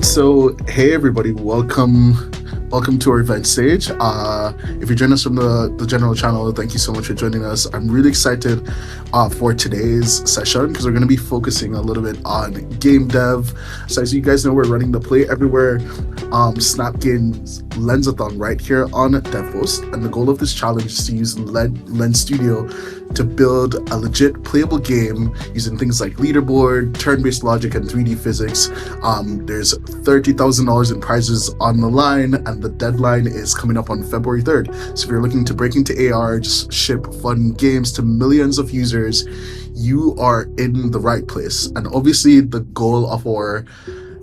So hey everybody, welcome to our event stage. If you join us from the general channel, thank you so much for joining us. I'm really excited for today's session because we're going to be focusing a little bit on game dev. So as you guys know, we're running the Play Everywhere Snap Games Lensathon right here on DevPost, and the goal of this challenge is to use Lens Studio to build a legit playable game using things like leaderboard, turn-based logic, and 3D physics. There's $30,000 in prizes on the line, and the deadline is coming up on February 3rd. So if you're looking to break into AR, just ship fun games to millions of users, you are in the right place. And obviously, the goal of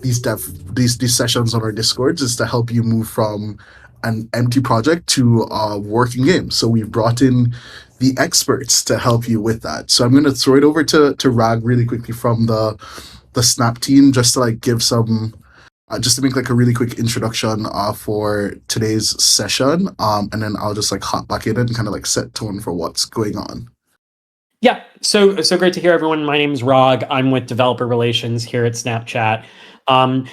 these sessions on our Discords is to help you move from an empty project to a working game. So we've brought in the experts to help you with that. So I'm going to throw it over to Raag really quickly from the Snap team, just to give some just to make a really quick introduction for today's session, and then I'll just hop back in and kind of set tone for what's going on. Yeah, so great to hear, everyone. My name is Raag. I'm with Developer Relations here at Snapchat.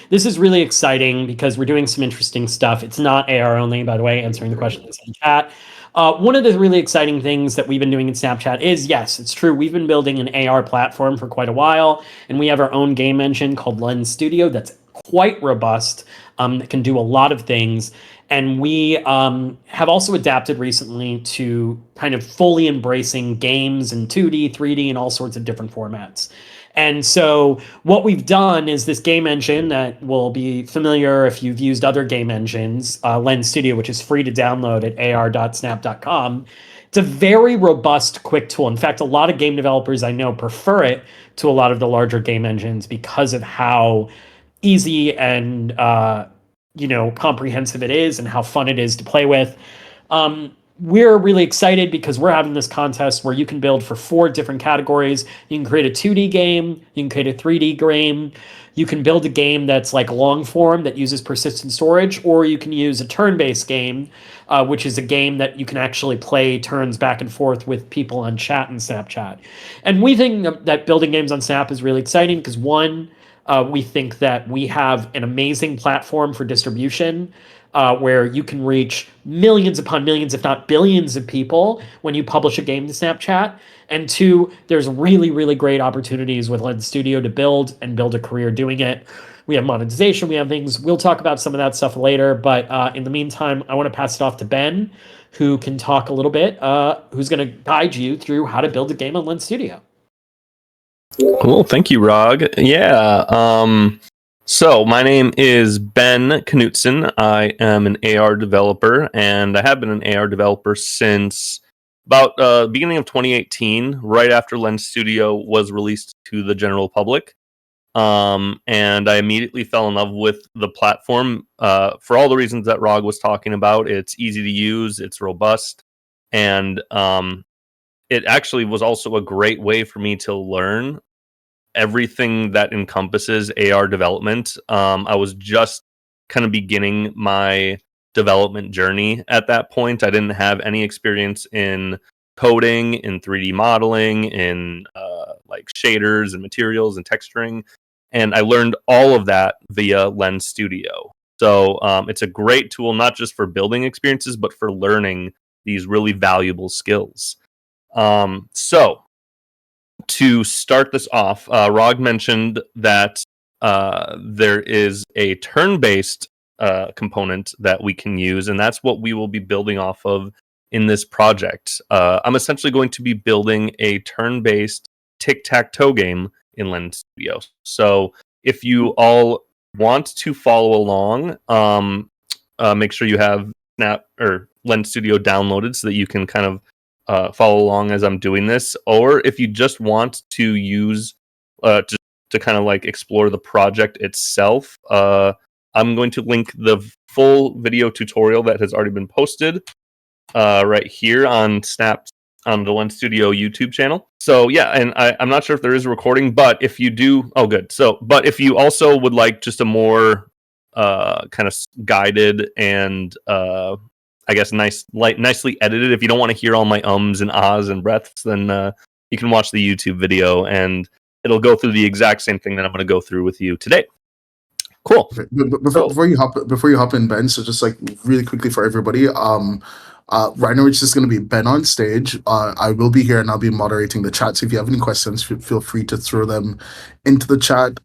This is really exciting because we're doing some interesting stuff. It's not AR only, by the way, answering the questions in chat. One of the really exciting things that we've been doing in Snapchat is, yes, it's true, we've been building an AR platform for quite a while, and we have our own game engine called Lens Studio that's quite robust, that can do a lot of things. And we have also adapted recently to kind of fully embracing games in 2D, 3D, and all sorts of different formats. And so what we've done is this game engine that will be familiar if you've used other game engines, Lens Studio, which is free to download at ar.snap.com. It's a very robust, quick tool. In fact, a lot of game developers I know prefer it to a lot of the larger game engines because of how easy and comprehensive it is and how fun it is to play with. We're really excited because we're having this contest where you can build for 4 different categories. You can create a 2D game, you can create a 3D game, you can build a game that's long form that uses persistent storage, or you can use a turn-based game, which is a game that you can actually play turns back and forth with people on chat and Snapchat. And we think that building games on Snap is really exciting because, one, we think that we have an amazing platform for distribution, where you can reach millions upon millions, if not billions of people when you publish a game to Snapchat. And 2, there's really, really great opportunities with Lens Studio to build a career doing it. We have monetization, we have things. We'll talk about some of that stuff later. But in the meantime, I want to pass it off to Ben, who can talk a little bit, who's going to guide you through how to build a game on Lens Studio. Cool. Thank you, Raag. Yeah. So my name is Ben Knutson. I am an AR developer, and I have been an AR developer since about beginning of 2018, right after Lens Studio was released to the general public. And I immediately fell in love with the platform for all the reasons that Raag was talking about. It's easy to use, it's robust, and it actually was also a great way for me to learn everything that encompasses AR development. I was just kind of beginning my development journey at that point. I didn't have any experience in coding, in 3D modeling, in shaders and materials and texturing. And I learned all of that via Lens Studio. So it's a great tool, not just for building experiences, but for learning these really valuable skills. So to start this off, Raag mentioned that there is a turn-based component that we can use, and that's what we will be building off of in this project. I'm essentially going to be building a turn-based tic-tac-toe game in Lens Studio. So if you all want to follow along, make sure you have Snap or Lens Studio downloaded so that you can kind of follow along as I'm doing this, or if you just want to use to kind of explore the project itself, I'm going to link the full video tutorial that has already been posted right here on the Lens Studio YouTube channel. So yeah, and I'm not sure if there is a recording, but if you do, oh good. But if you also would like just a more kind of guided and I guess nicely edited. If you don't want to hear all my ums and ahs and breaths, then you can watch the YouTube video, and it'll go through the exact same thing that I'm going to go through with you today. Cool. Okay. But So before you hop in, Ben, so just like really quickly for everybody, right now it's just going to be Ben on stage. I will be here and I'll be moderating the chat. So if you have any questions, feel free to throw them into the chat.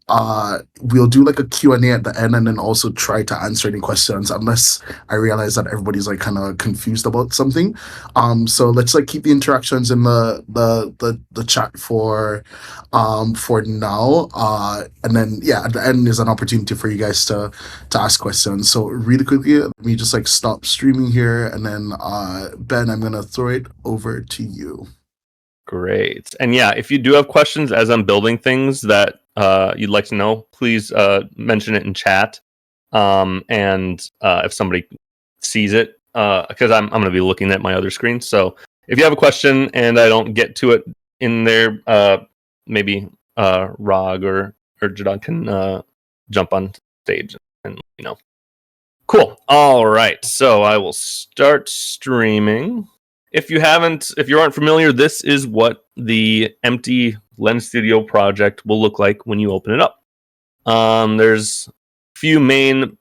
We'll do like a Q&A at the end and then also try to answer any questions unless I realize that everybody's like kind of confused about something. So let's like keep the interactions in the chat for now. And then yeah, at the end is an opportunity for you guys to ask questions. So really quickly, let me just like stop streaming here, and then Ben, I'm gonna throw it over to you. great. And yeah, if you do have questions as I'm building things that you'd like to know, please mention it in chat. And if somebody sees it, because I'm going to be looking at my other screen. So if you have a question and I don't get to it in there, maybe Raag or Jadon can jump on stage and let me know. Cool. All right. So I will start streaming. If you aren't familiar, this is what the empty Lens Studio project will look like when you open it up. There's a few main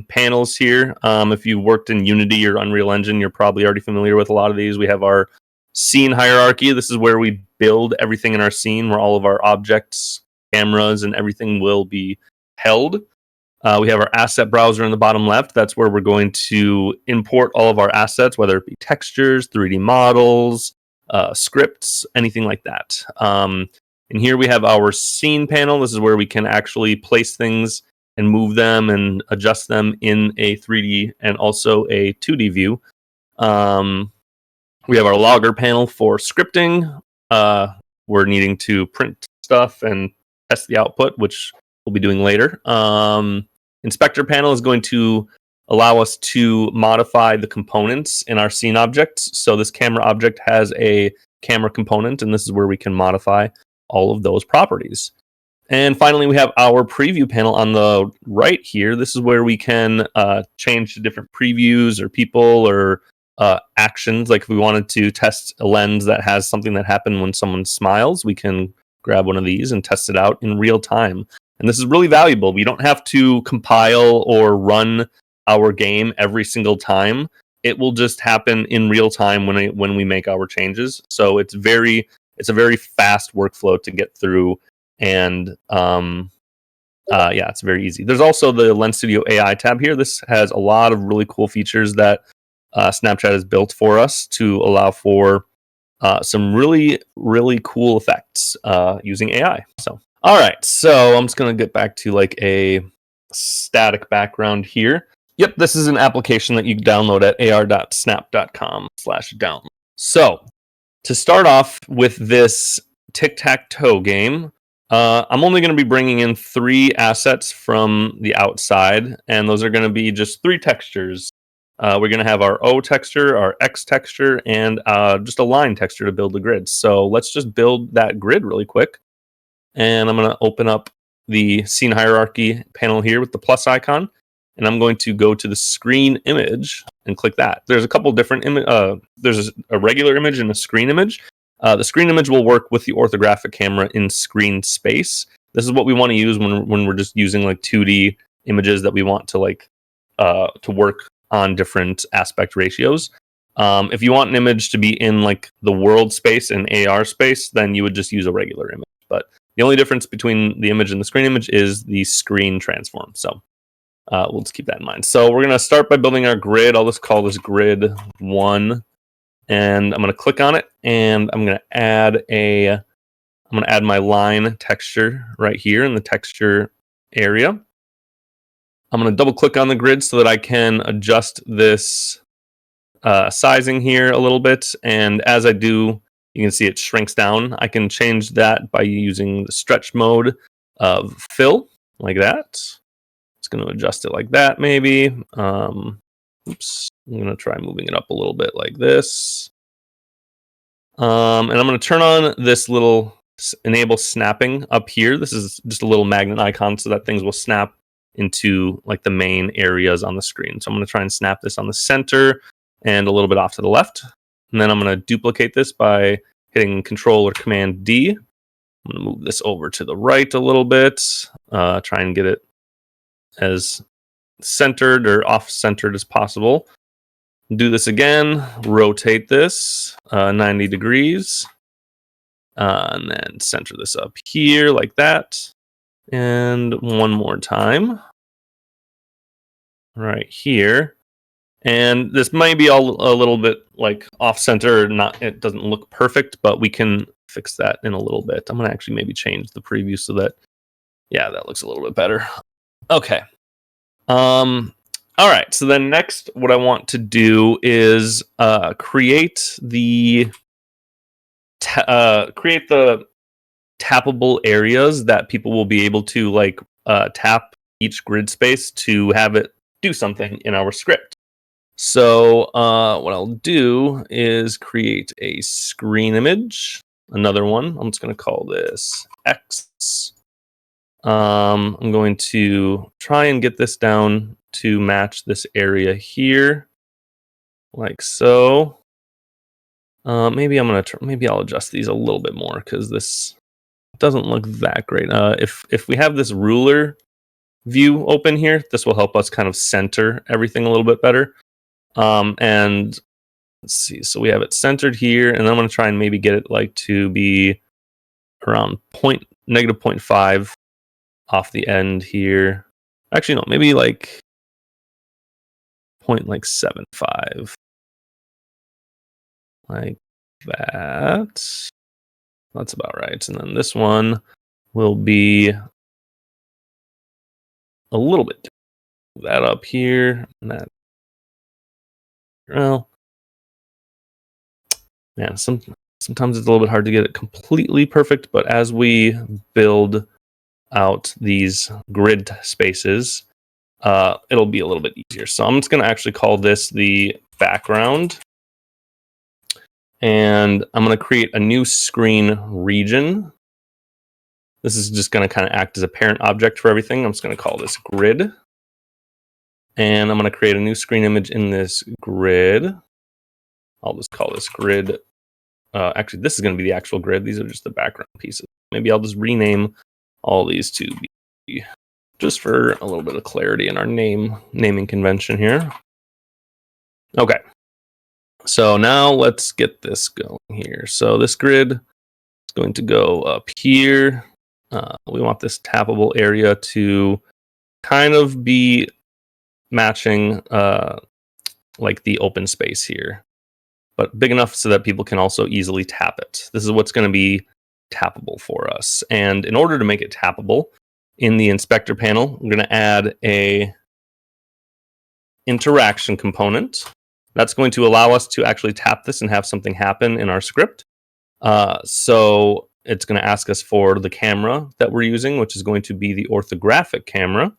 panels here. If you worked in Unity or Unreal Engine, you're probably already familiar with a lot of these. We have our scene hierarchy. This is where we build everything in our scene, where all of our objects, cameras, and everything will be held. We have our asset browser in the bottom left. That's where we're going to import all of our assets, whether it be textures, 3D models, scripts, anything like that. And here we have our scene panel. This is where we can actually place things and move them and adjust them in a 3D and also a 2D view. We have our logger panel for scripting. We're needing to print stuff and test the output, which we'll be doing later. Inspector panel is going to allow us to modify the components in our scene objects. So this camera object has a camera component, and this is where we can modify all of those properties. And finally, we have our preview panel on the right here. This is where we can change to different previews or people or actions. Like if we wanted to test a lens that has something that happened when someone smiles, we can grab one of these and test it out in real time. And this is really valuable. We don't have to compile or run our game every single time. It will just happen in real time when we make our changes. So it's a very fast workflow to get through, and yeah, it's very easy. There's also the Lens Studio AI tab here. This has a lot of really cool features that Snapchat has built for us to allow for some really, really cool effects using AI. So, all right. So I'm just going to get back to like a static background here. Yep, this is an application that you can download at ar.snap.com/download. So to start off with this tic-tac-toe game, I'm only going to be bringing in 3 assets from the outside, and those are going to be just 3 textures. We're going to have our O texture, our X texture, and just a line texture to build the grid. So let's just build that grid really quick. And I'm going to open up the scene hierarchy panel here with the plus icon. And I'm going to go to the screen image and click that. There's a couple different there's a regular image and a screen image. The screen image will work with the orthographic camera in screen space. This is what we want to use when we're just using like 2D images that we want to like to work on different aspect ratios. If you want an image to be in like the world space and AR space, then you would just use a regular image. But the only difference between the image and the screen image is the screen transform. So we'll just keep that in mind. So we're going to start by building our grid. I'll just call this grid 1. And I'm going to click on it, and I'm going to add my line texture right here in the texture area. I'm going to double click on the grid so that I can adjust this sizing here a little bit. And as I do, you can see it shrinks down. I can change that by using the stretch mode of fill, like that. It's going to adjust it like that, maybe. Oops. I'm going to try moving it up a little bit like this. And I'm going to turn on this little enable snapping up here. This is just a little magnet icon so that things will snap into like the main areas on the screen. So I'm going to try and snap this on the center and a little bit off to the left. And then I'm going to duplicate this by hitting Control or Command D. I'm going to move this over to the right a little bit, try and get it as centered or off-centered as possible. Do this again, rotate this 90 degrees, and then center this up here like that. And one more time, right here. And this might be all a little bit like off-center, not, it doesn't look perfect, but we can fix that in a little bit. I'm gonna actually maybe change the preview so that, yeah, that looks a little bit better. Okay. All right. So then next, what I want to do is create the tappable areas that people will be able to like tap each grid space to have it do something in our script. So what I'll do is create a screen image, another one. I'm just going to call this X. I'm going to try and get this down to match this area here, like so. Maybe I'll adjust these a little bit more because this doesn't look that great. If we have this ruler view open here, this will help us kind of center everything a little bit better. And let's see, so we have it centered here, and I'm going to try and maybe get it like to be around negative 0.5 off the end here. Actually, no, maybe like 0.75, like that. That's about right. And then this one will be a little bit that up here, and that. Well, yeah, sometimes it's a little bit hard to get it completely perfect, but as we build out these grid spaces, it'll be a little bit easier. So I'm just going to actually call this the background, and I'm going to create a new screen region. This is just going to kind of act as a parent object for everything. I'm just going to call this grid, and I'm going to create a new screen image in this grid. I'll just call this grid. Actually, this is going to be the actual grid. These are just the background pieces. Maybe I'll just rename all these to be just for a little bit of clarity in our naming convention here. Okay. So now let's get this going here. So this grid is going to go up here. We want this tappable area to kind of be matching like the open space here, but big enough so that people can also easily tap it. This is what's going to be tappable for us. And in order to make it tappable, in the inspector panel, I'm going to add a interaction component. That's going to allow us to actually tap this and have something happen in our script. So it's going to ask us for the camera that we're using, which is going to be the orthographic camera.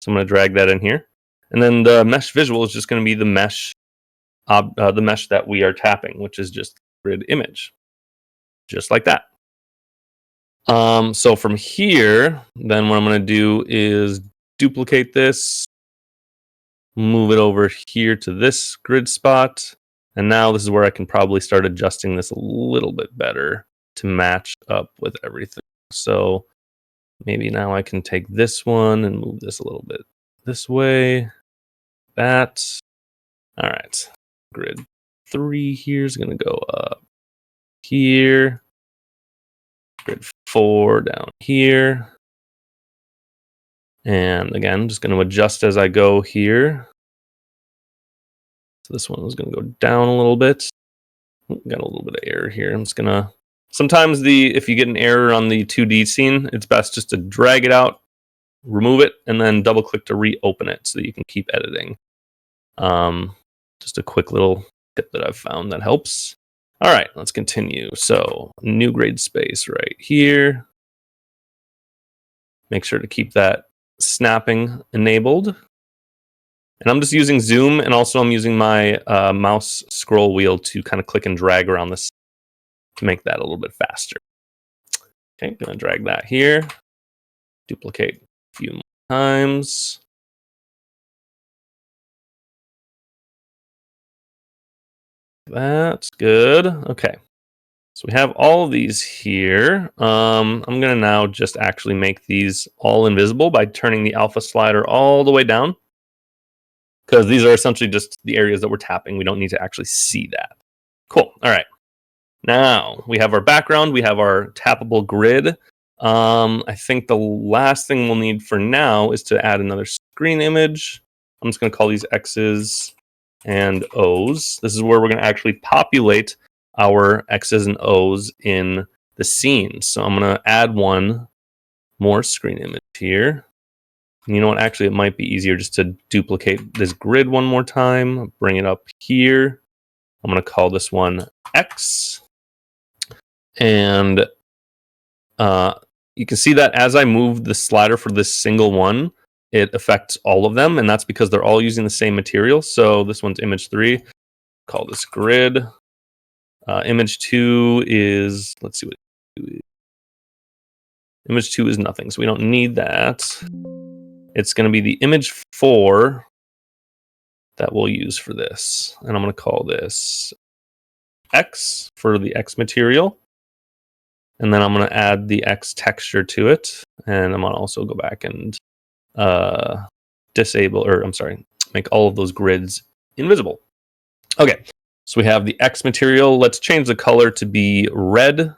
So I'm going to drag that in here. And then the mesh visual is just going to be the mesh that we are tapping, which is just grid image, just like that. So from here, then what I'm going to do is duplicate this, move it over here to this grid spot. And now this is where I can probably start adjusting this a little bit better to match up with everything. So maybe now I can take this one and move this a little bit this way. That. All right. Grid 3 here is going to go up here. Grid 4 down here. And again, just going to adjust as I go here. So this one is going to go down a little bit. Got a little bit of error here. I'm just going to... Sometimes if you get an error on the 2D scene, it's best just to drag it out, remove it, and then double click to reopen it so that you can keep editing. Just a quick little tip that I've found that helps. All right, let's continue. So new grade space right here. Make sure to keep that snapping enabled. And I'm just using zoom, and also I'm using my mouse scroll wheel to kind of click and drag around this to make that a little bit faster. Okay, gonna drag that here. Duplicate a few more times. That's good. Okay. So we have all of these here. I'm going to now just actually make these all invisible by turning the alpha slider all the way down, because these are essentially just the areas that we're tapping. We don't need to actually see that. Cool. All right. Now we have our background. We have our tappable grid. I think the last thing we'll need for now is to add another screen image. I'm just going to call these X's and O's. This is where we're going to actually populate our X's and O's in the scene. So I'm going to add one more screen image here. You know what? Actually, it might be easier just to duplicate this grid one more time. Bring it up here. I'm going to call this one X. And you can see that as I move the slider for this single one, it affects all of them. And that's because they're all using the same material. So this one's image 3. Call this grid. Image 2 is, let's see what image 2 is nothing, so we don't need that. It's going to be the image 4 that we'll use for this. And I'm going to call this X for the X material. And then I'm going to add the X texture to it. And I'm going to also go back and make all of those grids invisible. Okay, so we have the X material. Let's change the color to be red,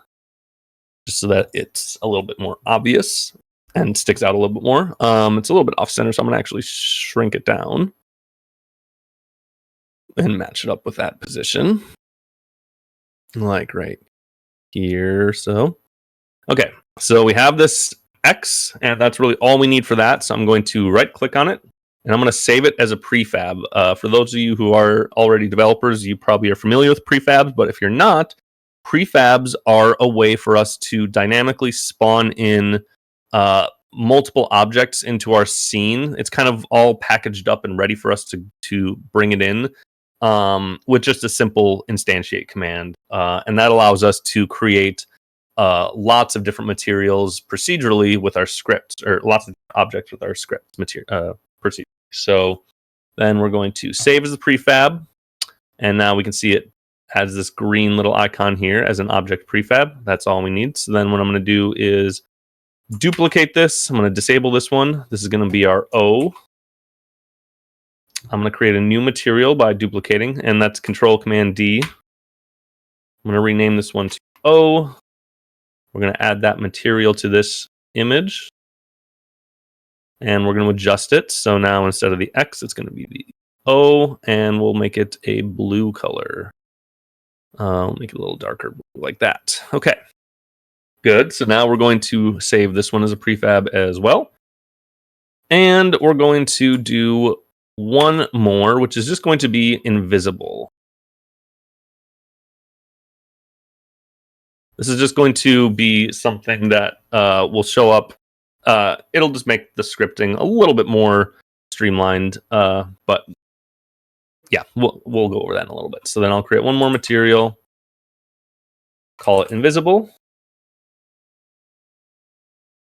just so that it's a little bit more obvious and sticks out a little bit more. It's a little bit off center, so I'm going to actually shrink it down and match it up with that position. Like right here, so. Okay, so we have this X, and that's really all we need for that. So I'm going to right-click on it, and I'm going to save it as a prefab. For those of you who are already developers, you probably are familiar with prefabs, but if you're not, prefabs are a way for us to dynamically spawn in multiple objects into our scene. It's kind of all packaged up and ready for us to bring it in with just a simple instantiate command. And that allows us to create lots of different materials procedurally with our scripts, or lots of objects with our script procedure. So then we're going to save as a prefab, and now we can see it has this green little icon here as an object prefab. That's all we need. So then what I'm going to do is duplicate this. I'm going to disable this one. This is going to be our O. I'm going to create a new material by duplicating, and that's Control Command D. I'm going to rename this one to O. We're going to add that material to this image, and we're going to adjust it. So now instead of the X, it's going to be the O, and we'll make it a blue color. I'll make it a little darker like that. Okay, good. So now we're going to save this one as a prefab as well. And we're going to do one more, which is just going to be invisible. This is just going to be something that will show up. It'll just make the scripting a little bit more streamlined. But yeah, we'll go over that in a little bit. So then I'll create one more material, call it invisible.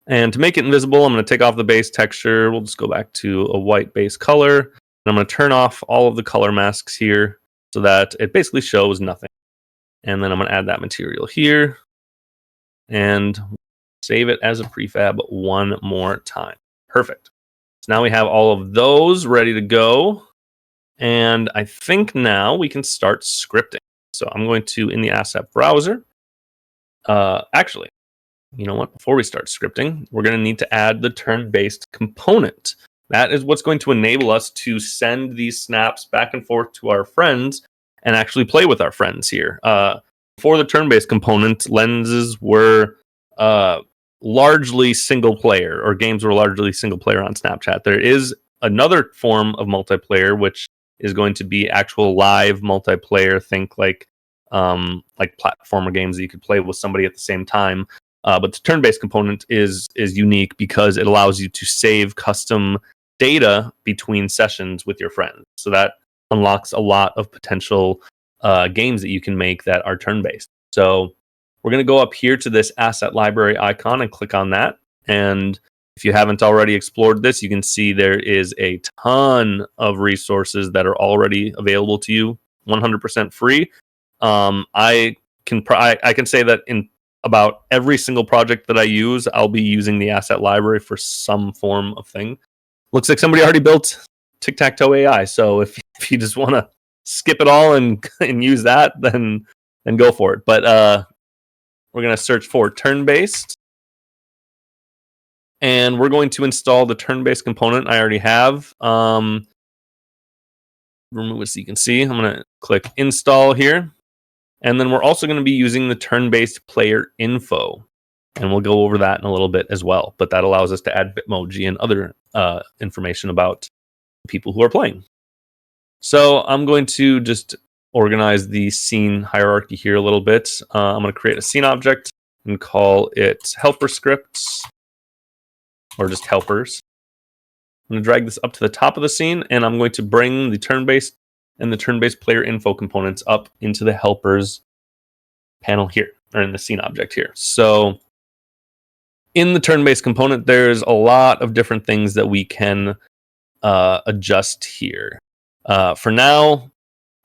And to make it invisible, I'm going to take off the base texture. We'll just go back to a white base color. And I'm going to turn off all of the color masks here so that it basically shows nothing. And then I'm going to add that material here and save it as a prefab one more time. Perfect. So now we have all of those ready to go. And I think now we can start scripting. So I'm going to, in the asset browser, actually, you know what? Before we start scripting, we're going to need to add the turn-based component. That is what's going to enable us to send these snaps back and forth to our friends and actually play with our friends here. Before the turn-based component, lenses were largely single player, or games were largely single player on Snapchat. There is another form of multiplayer, which is going to be actual live multiplayer. Think like platformer games that you could play with somebody at the same time. But the turn-based component is unique because it allows you to save custom data between sessions with your friends. So that unlocks a lot of potential games that you can make that are turn-based. So we're going to go up here to this asset library icon and click on that. And if you haven't already explored this, you can see there is a ton of resources that are already available to you, 100% free. I I can say that in about every single project that I use, I'll be using the asset library for some form of thing. Looks like somebody already built tic-tac-toe AI. So if you just want to skip it all and use that, then go for it. But we're going to search for turn-based. And we're going to install the turn-based component I already have. Remove it so you can see. I'm going to click install here. And then we're also going to be using the turn-based player info. And we'll go over that in a little bit as well. But that allows us to add Bitmoji and other information about people who are playing. So I'm going to just organize the scene hierarchy here a little bit. I'm going to create a scene object and call it helper scripts, or just helpers. I'm going to drag this up to the top of the scene, and I'm going to bring the turn-based and the turn-based player info components up into the helpers panel here, or in the scene object here. So in the turn-based component, there's a lot of different things that we can adjust here. For now,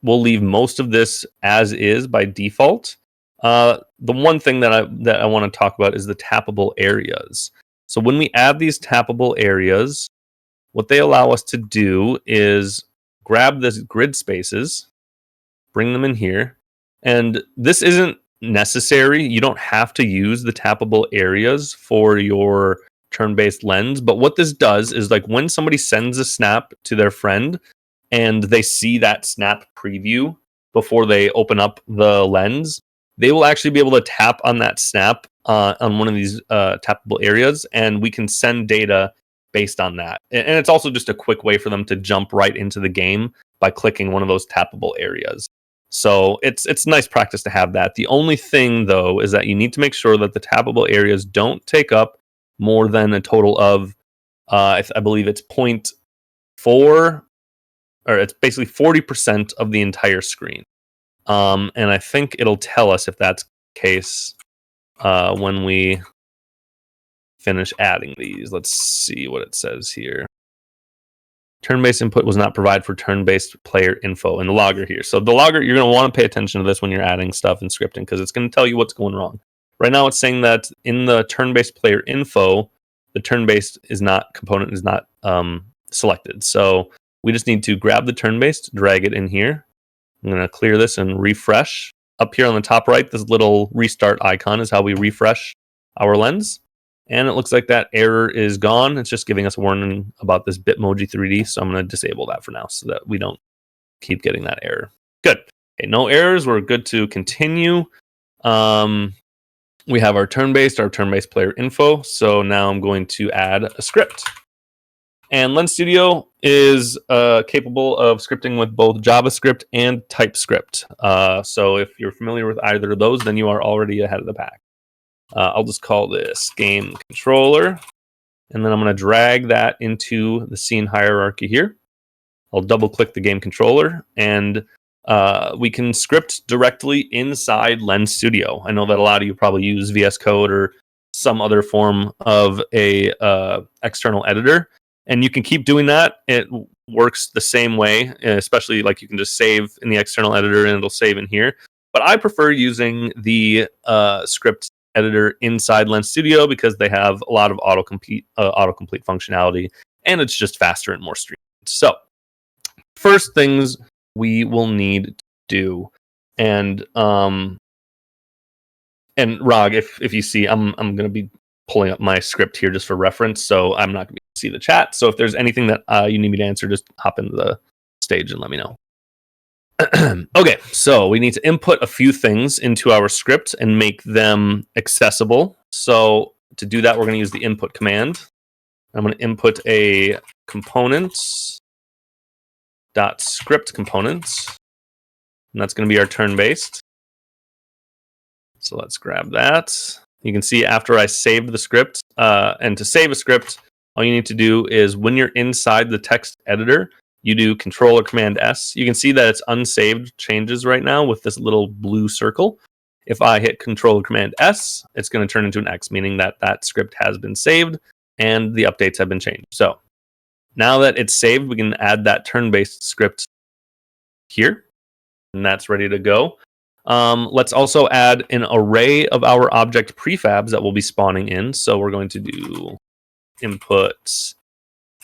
we'll leave most of this as is by default. The one thing that I want to talk about is the tappable areas. So when we add these tappable areas, what they allow us to do is grab this grid spaces, bring them in here, and this isn't necessary. You don't have to use the tappable areas for your turn-based lens, but what this does is, like, when somebody sends a snap to their friend and they see that snap preview before they open up the lens, they will actually be able to tap on that snap on one of these tappable areas, and we can send data based on that. And it's also just a quick way for them to jump right into the game by clicking one of those tappable areas. So it's nice practice to have that. The only thing, though, is that you need to make sure that the tappable areas don't take up more than a total of, I believe it's 0.4, or it's basically 40% of the entire screen. And I think it'll tell us if that's the case when we finish adding these. Let's see what it says here. Turn-based input was not provided for turn-based player info in the logger here. So the logger, you're going to want to pay attention to this when you're adding stuff in scripting, because it's going to tell you what's going wrong. Right now it's saying that in the turn-based player info, the turn-based component is not selected. So we just need to grab the turn-based, drag it in here. I'm going to clear this and refresh. Up here on the top right, this little restart icon is how we refresh our lens. And it looks like that error is gone. It's just giving us a warning about this Bitmoji 3D. So I'm going to disable that for now so that we don't keep getting that error. Good. Okay, no errors. We're good to continue. We have our turn-based player info. So now I'm going to add a script. And Lens Studio is capable of scripting with both JavaScript and TypeScript. So if you're familiar with either of those, then you are already ahead of the pack. I'll just call this game controller, and then I'm going to drag that into the scene hierarchy here. I'll double click the game controller, and we can script directly inside Lens Studio. I know that a lot of you probably use VS Code or some other form of a external editor, and you can keep doing that. It works the same way, especially like you can just save in the external editor and it'll save in here. But I prefer using the script editor inside Lens Studio because they have a lot of autocomplete functionality, and it's just faster and more streamlined. So first things we will need to do, and Raag, if you see, I'm going to be pulling up my script here just for reference, so I'm not going to see the chat. So if there's anything that you need me to answer, just hop into the stage and let me know. Okay, so we need to input a few things into our script and make them accessible. So to do that, we're going to use the input command. I'm going to input a components.script components, and that's going to be our turn-based. So let's grab that. You can see after I saved the script, and to save a script, all you need to do is when you're inside the text editor, you do Control or Command S. You can see that it's unsaved changes right now with this little blue circle. If I hit Control or Command S, it's going to turn into an X, meaning that that script has been saved and the updates have been changed. So now that it's saved, we can add that turn-based script here, and that's ready to go. Let's also add an array of our object prefabs that will be spawning in. So we're going to do input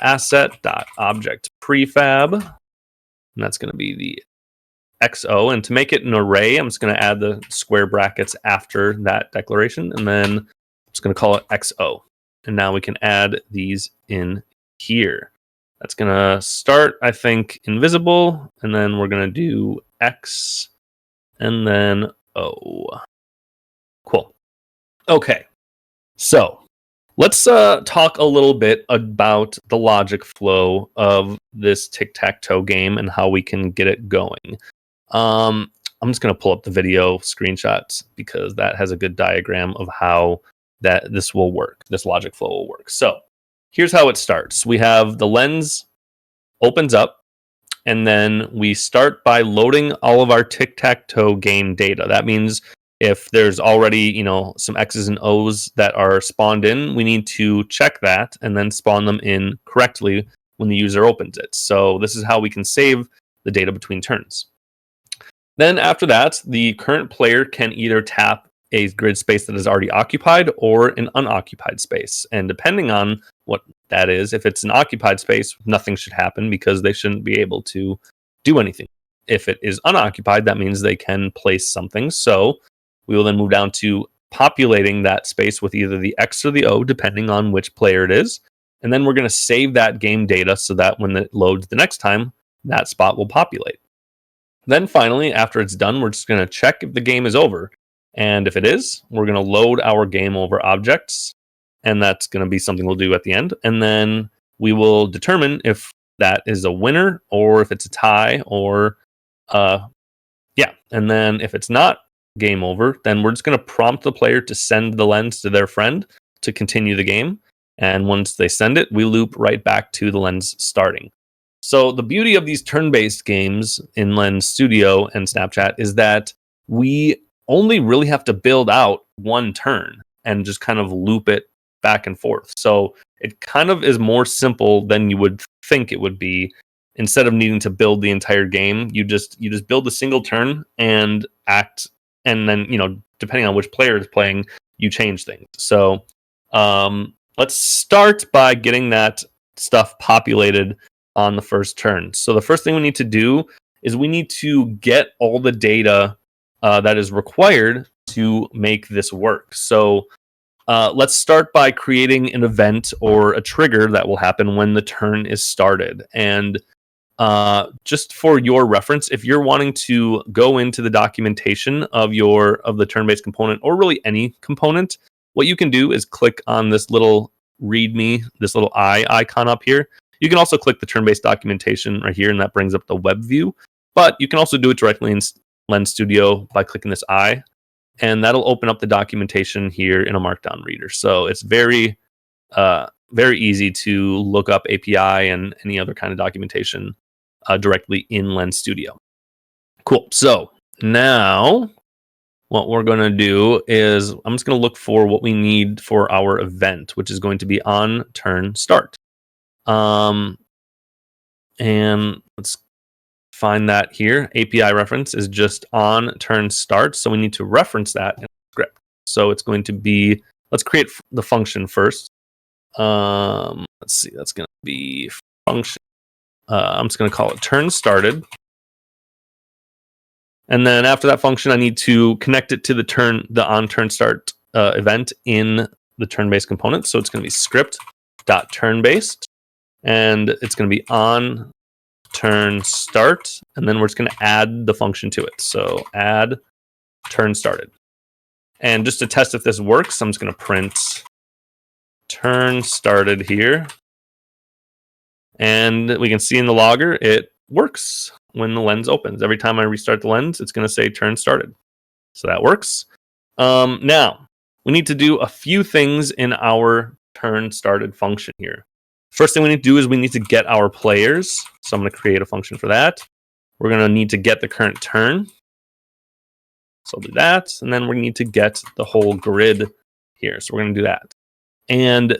asset.object prefab, and that's going to be the XO. And to make it an array, I'm just going to add the square brackets after that declaration, and then I'm just going to call it XO. And now we can add these in here. That's going to start, I think, invisible, and then we're going to do X and then O. Cool. Okay. So let's talk a little bit about the logic flow of this tic-tac-toe game and how we can get it going. I'm just going to pull up the video screenshots because that has a good diagram of how this will work. This logic flow will work. So here's how it starts. We have the lens opens up, and then we start by loading all of our tic-tac-toe game data. That means if there's already, some X's and O's that are spawned in, we need to check that and then spawn them in correctly when the user opens it. So this is how we can save the data between turns. Then after that, the current player can either tap a grid space that is already occupied or an unoccupied space. And depending on what that is, if it's an occupied space, nothing should happen because they shouldn't be able to do anything. If it is unoccupied, that means they can place something. So we will then move down to populating that space with either the X or the O, depending on which player it is. And then we're going to save that game data so that when it loads the next time, that spot will populate. Then finally, after it's done, we're just going to check if the game is over. And if it is, we're going to load our game over objects. And that's going to be something we'll do at the end. And then we will determine if that is a winner or if it's a tie or, And then if it's not game over, then we're just going to prompt the player to send the lens to their friend to continue the game. And once they send it, we loop right back to the lens starting. So the beauty of these turn-based games in Lens Studio and Snapchat is that we only really have to build out one turn and just kind of loop it back and forth. So it kind of is more simple than you would think it would be. Instead of needing to build the entire game, you just build a single turn and act, and then depending on which player is playing, you change things. So let's start by getting that stuff populated on the first turn. So the first thing we need to do is we need to get all the data that is required to make this work. So let's start by creating an event or a trigger that will happen when the turn is started. And just for your reference, if you're wanting to go into the documentation of the turn-based component, or really any component, what you can do is click on this little README, this little eye icon up here. You can also click the turn-based documentation right here, and that brings up the web view. But you can also do it directly in Lens Studio by clicking this eye, and that'll open up the documentation here in a Markdown reader. So it's very easy to look up API and any other kind of documentation directly in Lens Studio. Cool. So now what we're going to do is I'm just going to look for what we need for our event, which is going to be on turn start. And let's find that here. API reference is just on turn start. So we need to reference that in the script. So it's going to be, let's create the function first. Let's see, that's going to be function. I'm just going to call it turn started. And then after that function, I need to connect it to the on turn start event in the turn-based component. So it's going to be script.turnBased. And it's going to be on turn start, and then we're just going to add the function to it. So add turn started. And just to test if this works, I'm just going to print turn started here. And we can see in the logger, it works when the lens opens. Every time I restart the lens, it's going to say turn started. So that works. Now, we need to do a few things in our turn started function here. First thing we need to do is we need to get our players. So I'm going to create a function for that. We're going to need to get the current turn. So I'll do that. And then we need to get the whole grid here. So we're going to do that. And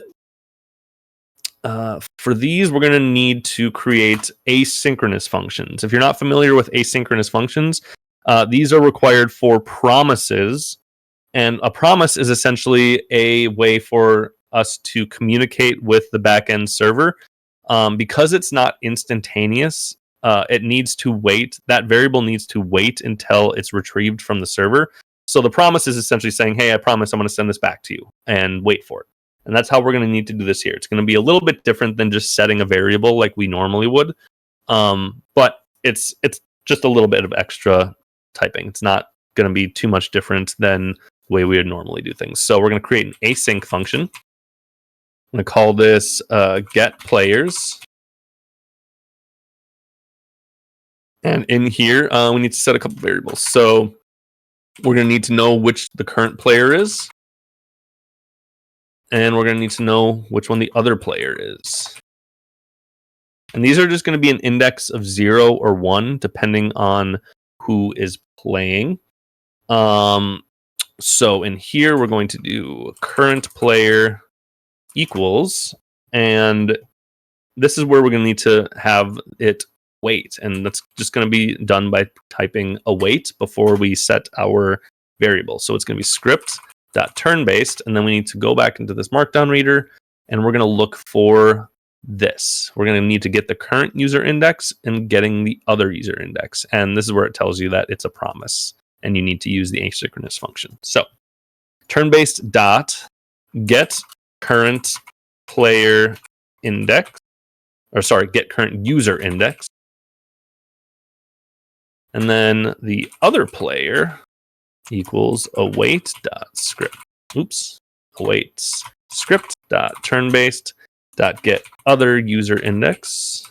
for these, we're going to need to create asynchronous functions. If you're not familiar with asynchronous functions, These are required for promises, and a promise is essentially a way for us to communicate with the backend server. Because it's not instantaneous, it needs to wait. That variable needs to wait until it's retrieved from the server. So the promise is essentially saying, hey, I promise I'm going to send this back to you, and wait for it. And that's how we're going to need to do this here. It's going to be a little bit different than just setting a variable like we normally would. But it's just a little bit of extra typing. It's not going to be too much different than the way we would normally do things. So we're going to create an async function. I'm going to call this get players. And in here, we need to set a couple variables. So we're going to need to know which the current player is. And we're going to need to know which one the other player is. And these are just going to be an index of 0 or 1, depending on who is playing. So in here, we're going to do current player equals, and this is where we're going to need to have it wait. And that's just going to be done by typing await before we set our variable. So it's going to be script.turn-based, and then we need to go back into this markdown reader, and we're going to look for this. We're going to need to get the current user index and getting the other user index. And this is where it tells you that it's a promise, and you need to use the asynchronous function. So turn-based dot get current player index, or sorry, get current user index. And then the other player equals await dot script. Awaits script dot turn based dot get other user index.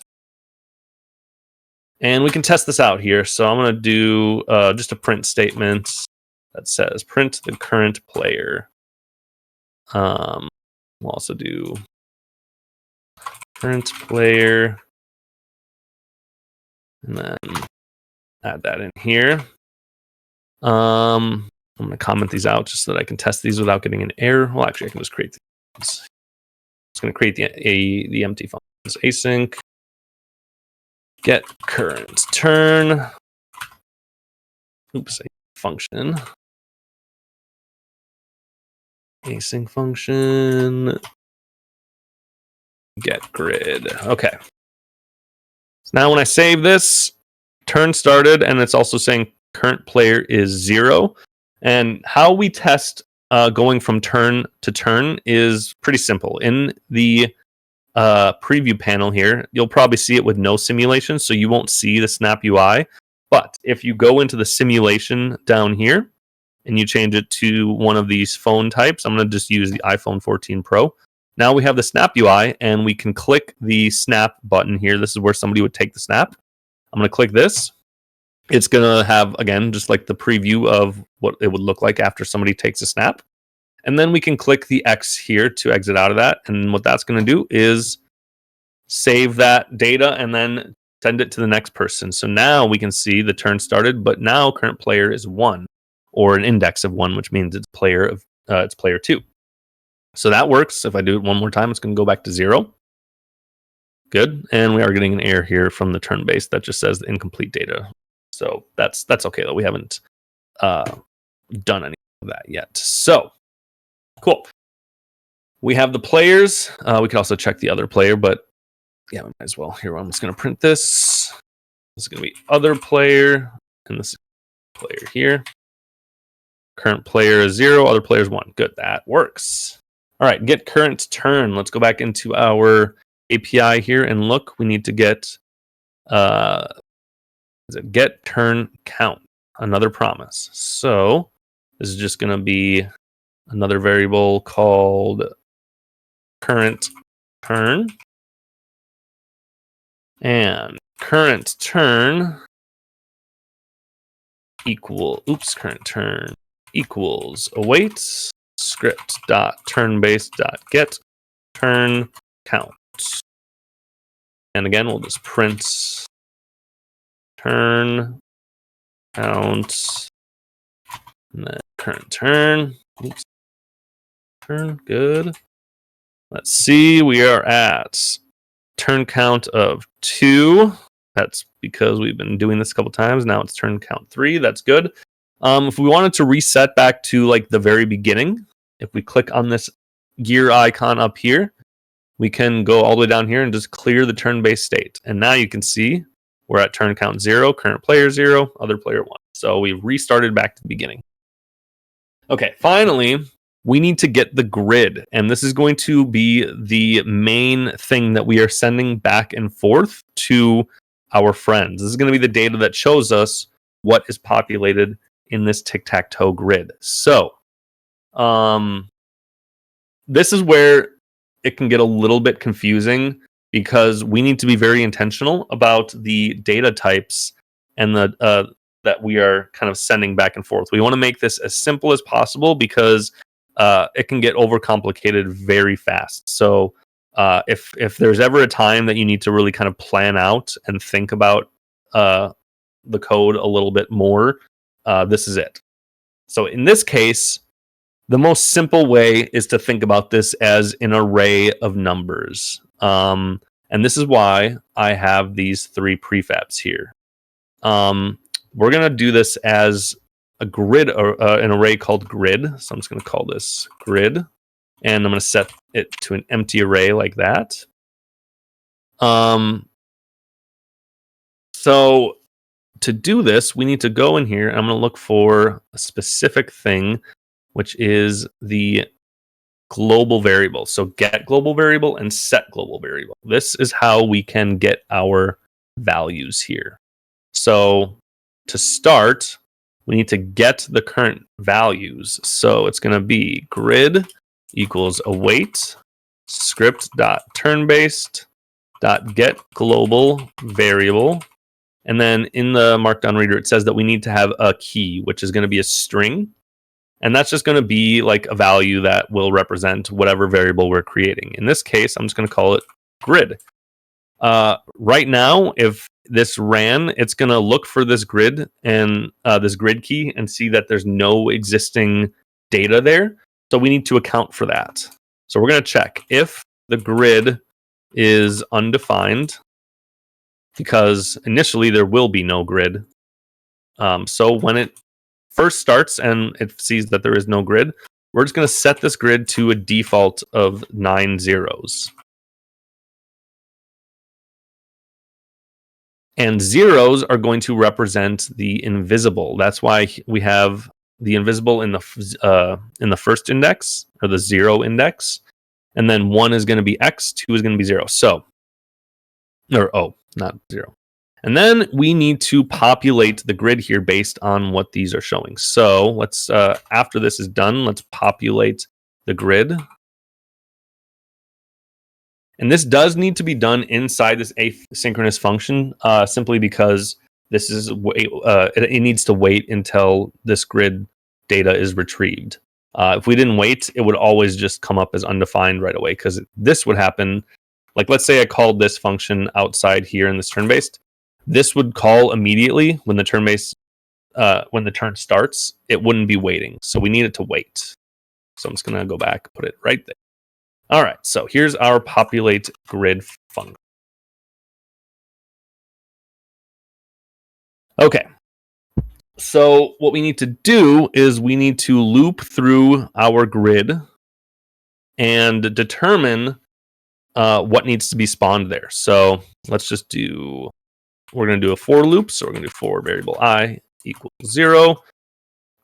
And we can test this out here. So I'm going to do just a print statement that says print the current player. We'll also do current player, and then add that in here. I'm going to comment these out just so that I can test these without getting an error. Well, actually, I can just create these. It's going to create the empty functions. Async get current turn. Function. Async function. Get grid. Okay. So now when I save this, turn started, and it's also saying current player is 0. And how we test going from turn to turn is pretty simple. In the preview panel here, you'll probably see it with no simulation, so you won't see the Snap UI. But if you go into the simulation down here and you change it to one of these phone types, I'm going to just use the iPhone 14 Pro. Now we have the Snap UI, and we can click the Snap button here. This is where somebody would take the snap. I'm going to click this. It's going to have, again, just like the preview of what it would look like after somebody takes a snap. And then we can click the X here to exit out of that. And what that's going to do is save that data and then send it to the next person. So now we can see the turn started, but now current player is 1, or an index of 1, which means it's player 2. So that works. If I do it one more time, it's going to go back to 0. Good. And we are getting an error here from the turn base that just says the incomplete data. So that's okay though. We haven't done any of that yet. So cool. We have the players. We can also check the other player, but yeah, we might as well. Here, I'm just going to print this. This is going to be other player, and this is player here. Current player is 0, other player is 1. Good, that works. All right, get current turn. Let's go back into our API here and look. We need to get get turn count, another promise. So this is just going to be another variable called current turn. And current turn current turn equals awaits script dot turn base dot get turn count. And again, we'll just print turn count and then current turn. Turn, good. Let's see, we are at turn count of 2. That's because we've been doing this a couple times. Now it's turn count 3. That's good. If we wanted to reset back to like the very beginning, if we click on this gear icon up here, we can go all the way down here and just clear the turn-based state. And now you can see we're at turn count 0, current player 0, other player 1. So we restarted back to the beginning. Okay, finally, we need to get the grid. And this is going to be the main thing that we are sending back and forth to our friends. This is going to be the data that shows us what is populated in this tic-tac-toe grid. So, this is where it can get a little bit confusing because we need to be very intentional about the data types and the that we are kind of sending back and forth. We want to make this as simple as possible because it can get overcomplicated very fast. So if there's ever a time that you need to really kind of plan out and think about the code a little bit more, this is it. So in this case, the most simple way is to think about this as an array of numbers. And this is why I have these 3 prefabs here. We're going to do this as a grid, or an array called grid. So I'm just going to call this grid. And I'm going to set it to an empty array like that. So to do this, we need to go in here. And I'm going to look for a specific thing, which is the global variable. So get global variable and set global variable. This is how we can get our values here. So to start, we need to get the current values. So it's going to be grid equals await script dot turn-based dot get global variable. And then in the markdown reader, it says that we need to have a key, which is going to be a string. And that's just going to be like a value that will represent whatever variable we're creating. In this case, I'm just going to call it grid. Right now, if this ran, it's going to look for this grid and this grid key and see that there's no existing data there. So we need to account for that. So we're going to check if the grid is undefined, because initially there will be no grid. So when it first starts and it sees that there is no grid, we're just going to set this grid to a default of 9 zeros. And zeros are going to represent the invisible. That's why we have the invisible in the first index, or the 0 index. And then 1 is going to be X, 2 is going to be 0. So, or O, not 0. And then we need to populate the grid here based on what these are showing. So let's, after this is done, let's populate the grid. And this does need to be done inside this asynchronous function, simply because this is it needs to wait until this grid data is retrieved. If we didn't wait, it would always just come up as undefined right away, because this would happen. Like, let's say I called this function outside here in this turn-based. This would call immediately when the turn-based, when the turn starts. It wouldn't be waiting, so we need it to wait. So I'm just going to go back, put it right there. All right, so here's our populate grid function. Okay, so what we need to do is we need to loop through our grid and determine what needs to be spawned there. So let's just do, we're going to do a for loop. So we're going to do for variable I equals 0.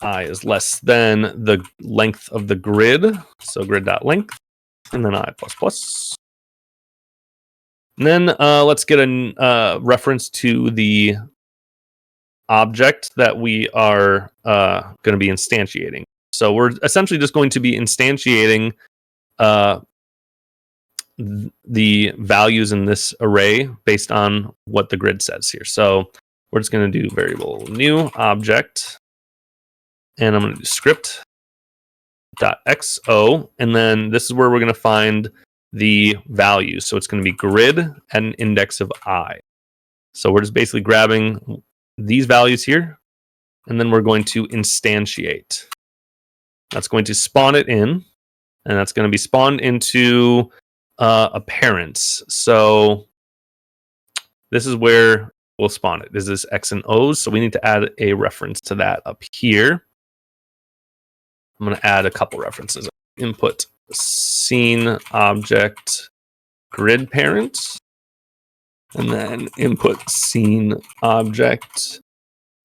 I is less than the length of the grid. So grid.length, and then I plus plus. And then let's get a reference to the object that we are going to be instantiating. So we're essentially just going to be instantiating the values in this array based on what the grid says here. So we're just going to do variable new object, and I'm going to do script.xo, and then this is where we're going to find the values. So it's going to be grid and index of I. So we're just basically grabbing these values here, and then we're going to instantiate. That's going to spawn it in, and that's going to be spawned into a parent. So this is where will spawn it. Is this X and O's? So we need to add a reference to that up here. I'm going to add a couple references. Input scene object grid parent, and then input scene object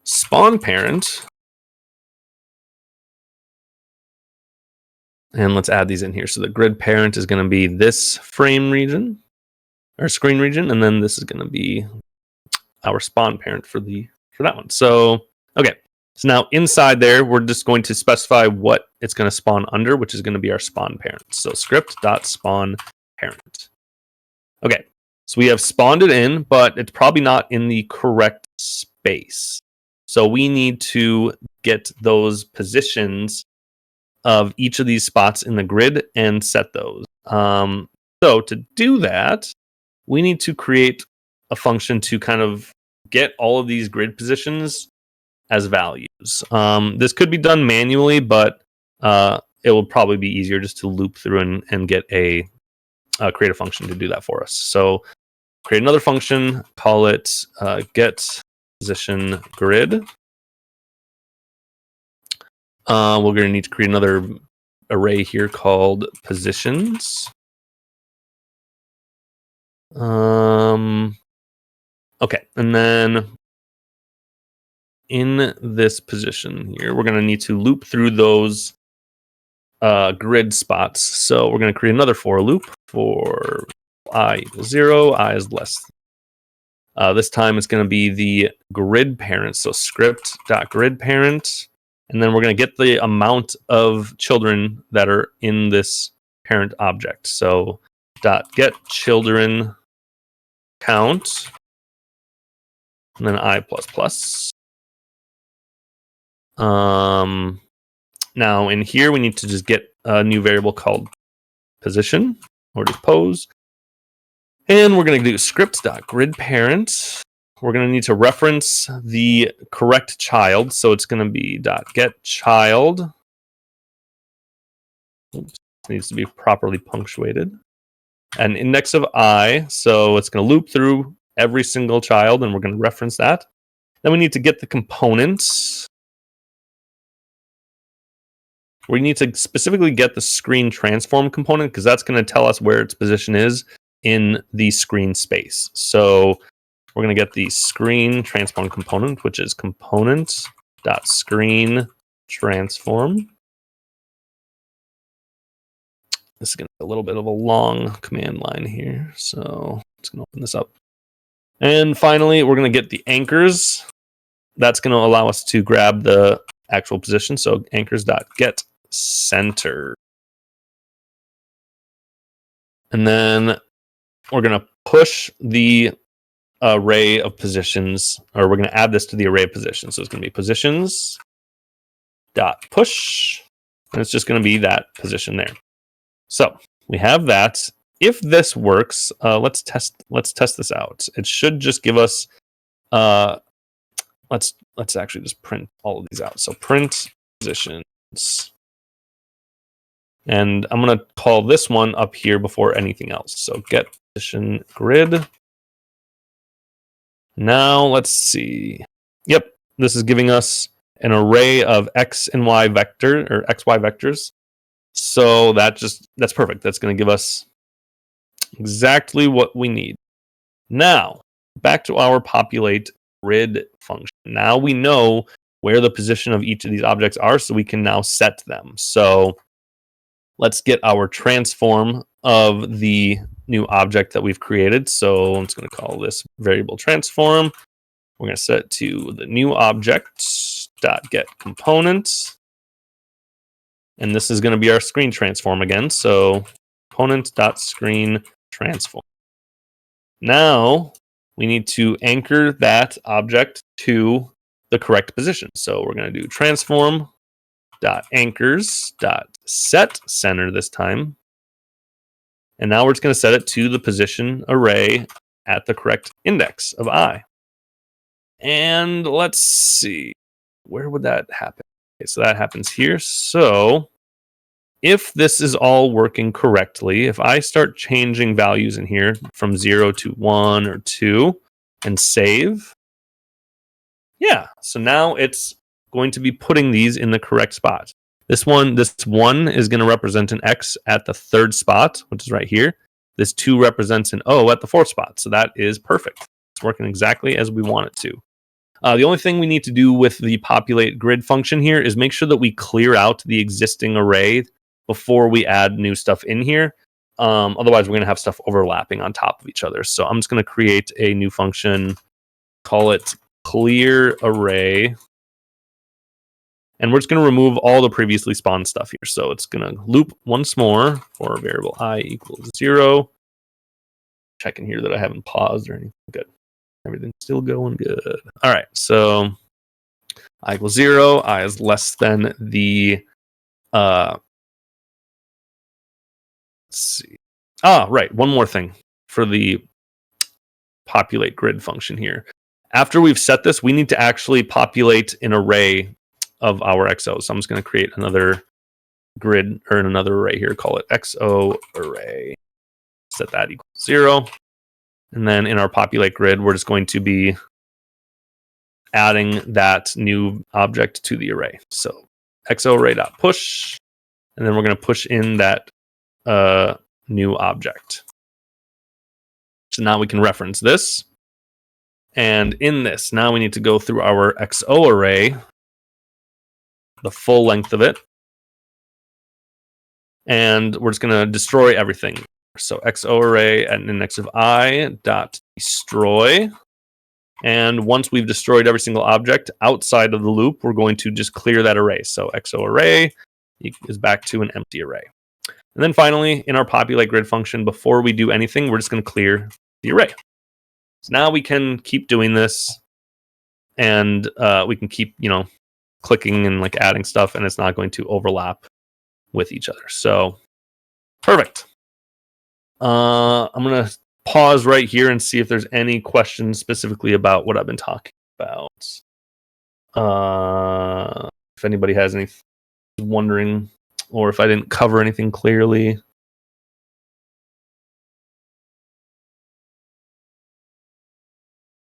spawn parent. And let's add these in here. So the grid parent is going to be this frame region or screen region, and then this is going to be our spawn parent for that one. So okay. So now inside there, we're just going to specify what it's going to spawn under, which is going to be our spawn parent. So script.spawn parent. Okay, so we have spawned it in, but it's probably not in the correct space. So we need to get those positions of each of these spots in the grid and set those. So to do that, we need to create a function to kind of get all of these grid positions as values. This could be done manually, but it will probably be easier just to loop through and get create a function to do that for us. So create another function, call it get position grid. We're going to need to create another array here called positions. Okay, and then in this position here, we're going to need to loop through those grid spots. So we're going to create another for loop for I equals 0, I is less. This time it's going to be the grid parent. So script.grid parent. And then we're going to get the amount of children that are in this parent object. So .get children count. And then I++. Now in here, we need to just get a new variable called position or just pose. And we're going to do script.gridParent. We're going to need to reference the correct child. So it's going to be .getChild. Oops, this needs to be properly punctuated. An index of I. So it's going to loop through every single child, and we're going to reference that. Then we need to get the components. We need to specifically get the screen transform component because that's going to tell us where its position is in the screen space. So we're going to get the screen transform component, which is component.screen transform. This is going to be a little bit of a long command line here. So I'm just going to open this up. And finally, we're going to get the anchors. That's going to allow us to grab the actual position. So anchors.get center. And then we're going to push the array of positions, or we're going to add this to the array of positions. So it's going to be positions dot push, and it's just going to be that position there. So we have that. If this works, let's test this out. It should just give us let's actually just print all of these out. So print positions. And I'm going to call this one up here before anything else. So get position grid. Now let's see. Yep, this is giving us an array of x and y vector or xy vectors. So that's perfect. That's going to give us exactly what we need. Now, back to our populate grid function. Now we know where the position of each of these objects are, so we can now set them. So let's get our transform of the new object that we've created. So I'm just going to call this variable transform. We're going to set it to the new object .get component. And this is going to be our screen transform again. So component.screen transform. Now we need to anchor that object to the correct position. So we're going to do transform.anchors.set center this time. And now we're just going to set it to the position array at the correct index of I. And let's see, where would that happen? Okay, so that happens here. So if this is all working correctly, if I start changing values in here from 0 to 1 or 2 and save, Yeah. So now it's going to be putting these in the correct spot. This one is going to represent an X at the third spot, which is right here. This 2 represents an O at the fourth spot. So that is perfect. It's working exactly as we want it to. The only thing we need to do with the populate grid function here is make sure that we clear out the existing array before we add new stuff in here. Otherwise, we're going to have stuff overlapping on top of each other. So I'm just going to create a new function, call it clear array. And we're just going to remove all the previously spawned stuff here. So it's going to loop once more for variable I equals 0. Checking here that I haven't paused or anything. Good. Everything's still going good. All right. So I equals 0. I is less than the let's see. Right. One more thing for the populate grid function here. After we've set this, we need to actually populate an array of our XOs. So I'm just going to create another grid or another array here. Call it XO array. Set that equals 0. And then in our populate grid, we're just going to be adding that new object to the array. So XO array.push. And then we're going to push in that new object. So now we can reference this. And in this, now we need to go through our XO array, the full length of it. And we're just going to destroy everything. So XO array at an index of I dot destroy. And once we've destroyed every single object outside of the loop, we're going to just clear that array. So XO array is back to an empty array. And then finally, in our populate grid function, before we do anything, we're just going to clear the array. So now we can keep doing this, and we can keep, clicking and like adding stuff, and it's not going to overlap with each other. So perfect. I'm going to pause right here and see if there's any questions specifically about what I've been talking about. If anybody has any wondering, or if I didn't cover anything clearly.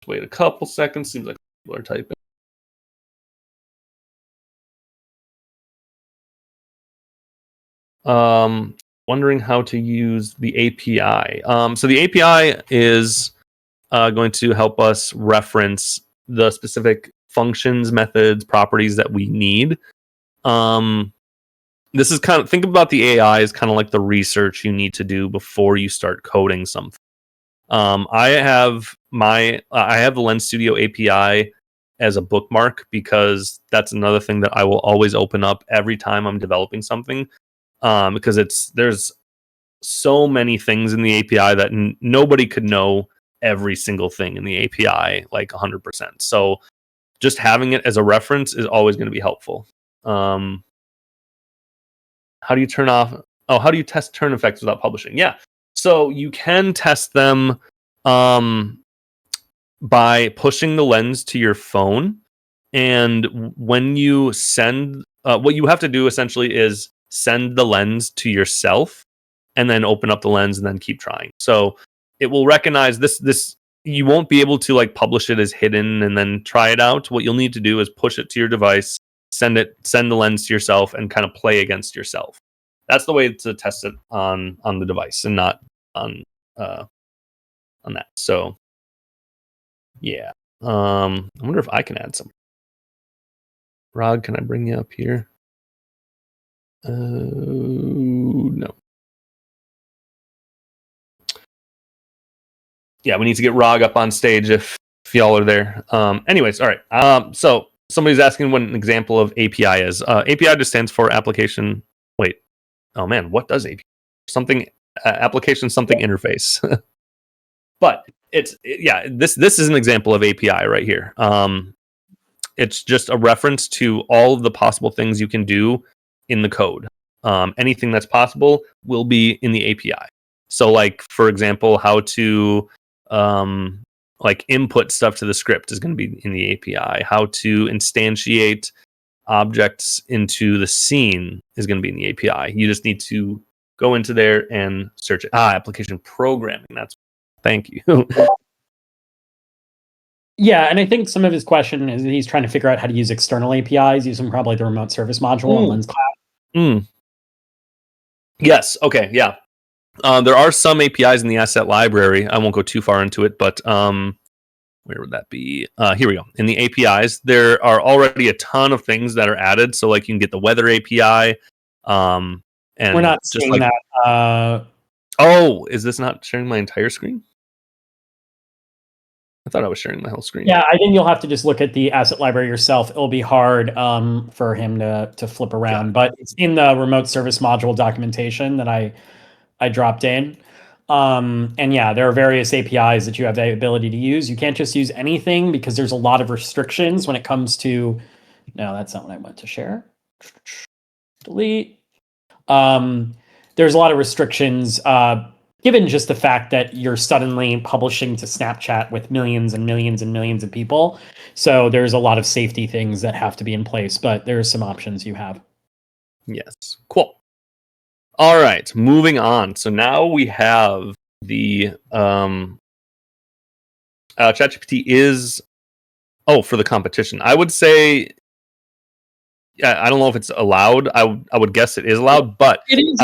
Wait a couple seconds. Seems like people are typing. Wondering how to use the API. So the API is going to help us reference the specific functions, methods, properties that we need. This is kind of, think about the AI as kind of like the research you need to do before you start coding something. I have the Lens Studio API as a bookmark because that's another thing that I will always open up every time I'm developing something. Because there's so many things in the API that nobody could know every single thing in the API like 100%. So just having it as a reference is always going to be helpful. How do you how do you test turn effects without publishing? Yeah. So you can test them by pushing the lens to your phone. And when you send, what you have to do essentially is send the lens to yourself and then open up the lens and then keep trying. So it will recognize this. You won't be able to like publish it as hidden and then try it out. What you'll need to do is push it to your device, send the lens to yourself, and kind of play against yourself. That's the way to test it on the device and not on that. So yeah. I wonder if I can add some. Raag, can I bring you up here? No. Yeah, we need to get Raag up on stage if y'all are there. Anyways, all right. So somebody's asking what an example of API is. API just stands for application. Wait. Oh man, what does API? Something application something interface. But this is an example of API right here. It's just a reference to all of the possible things you can do in the code. Anything that's possible will be in the API. So, like for example, how to like input stuff to the script is going to be in the API. How to instantiate objects into the scene is going to be in the API. You just need to go into there and search it. Application programming. Thank you. Yeah, and I think some of his question is he's trying to figure out how to use external APIs using probably the remote service module and Lens Cloud. Yes. Okay. Yeah. There are some APIs in the asset library. I won't go too far into it, but where would that be? Here we go. In the APIs, there are already a ton of things that are added. So like you can get the weather API, and We're not just seeing like that. oh, is this not sharing my entire screen? I thought I was sharing my whole screen. Yeah, I think you'll have to just look at the asset library yourself. It'll be hard for him to flip around, but it's in the remote service module documentation that I dropped in. And yeah, there are various APIs that you have the ability to use. You can't just use anything because there's a lot of restrictions when it comes to. No, that's not what I want to share. Delete. There's a lot of restrictions given just the fact that you're suddenly publishing to Snapchat with millions and millions and millions of people. So there's a lot of safety things that have to be in place, but there's some options you have. Yes. Cool. All right, moving on. So now we have the ChatGPT is for the competition. I would say I don't know if it's allowed. I would guess it is allowed, but It is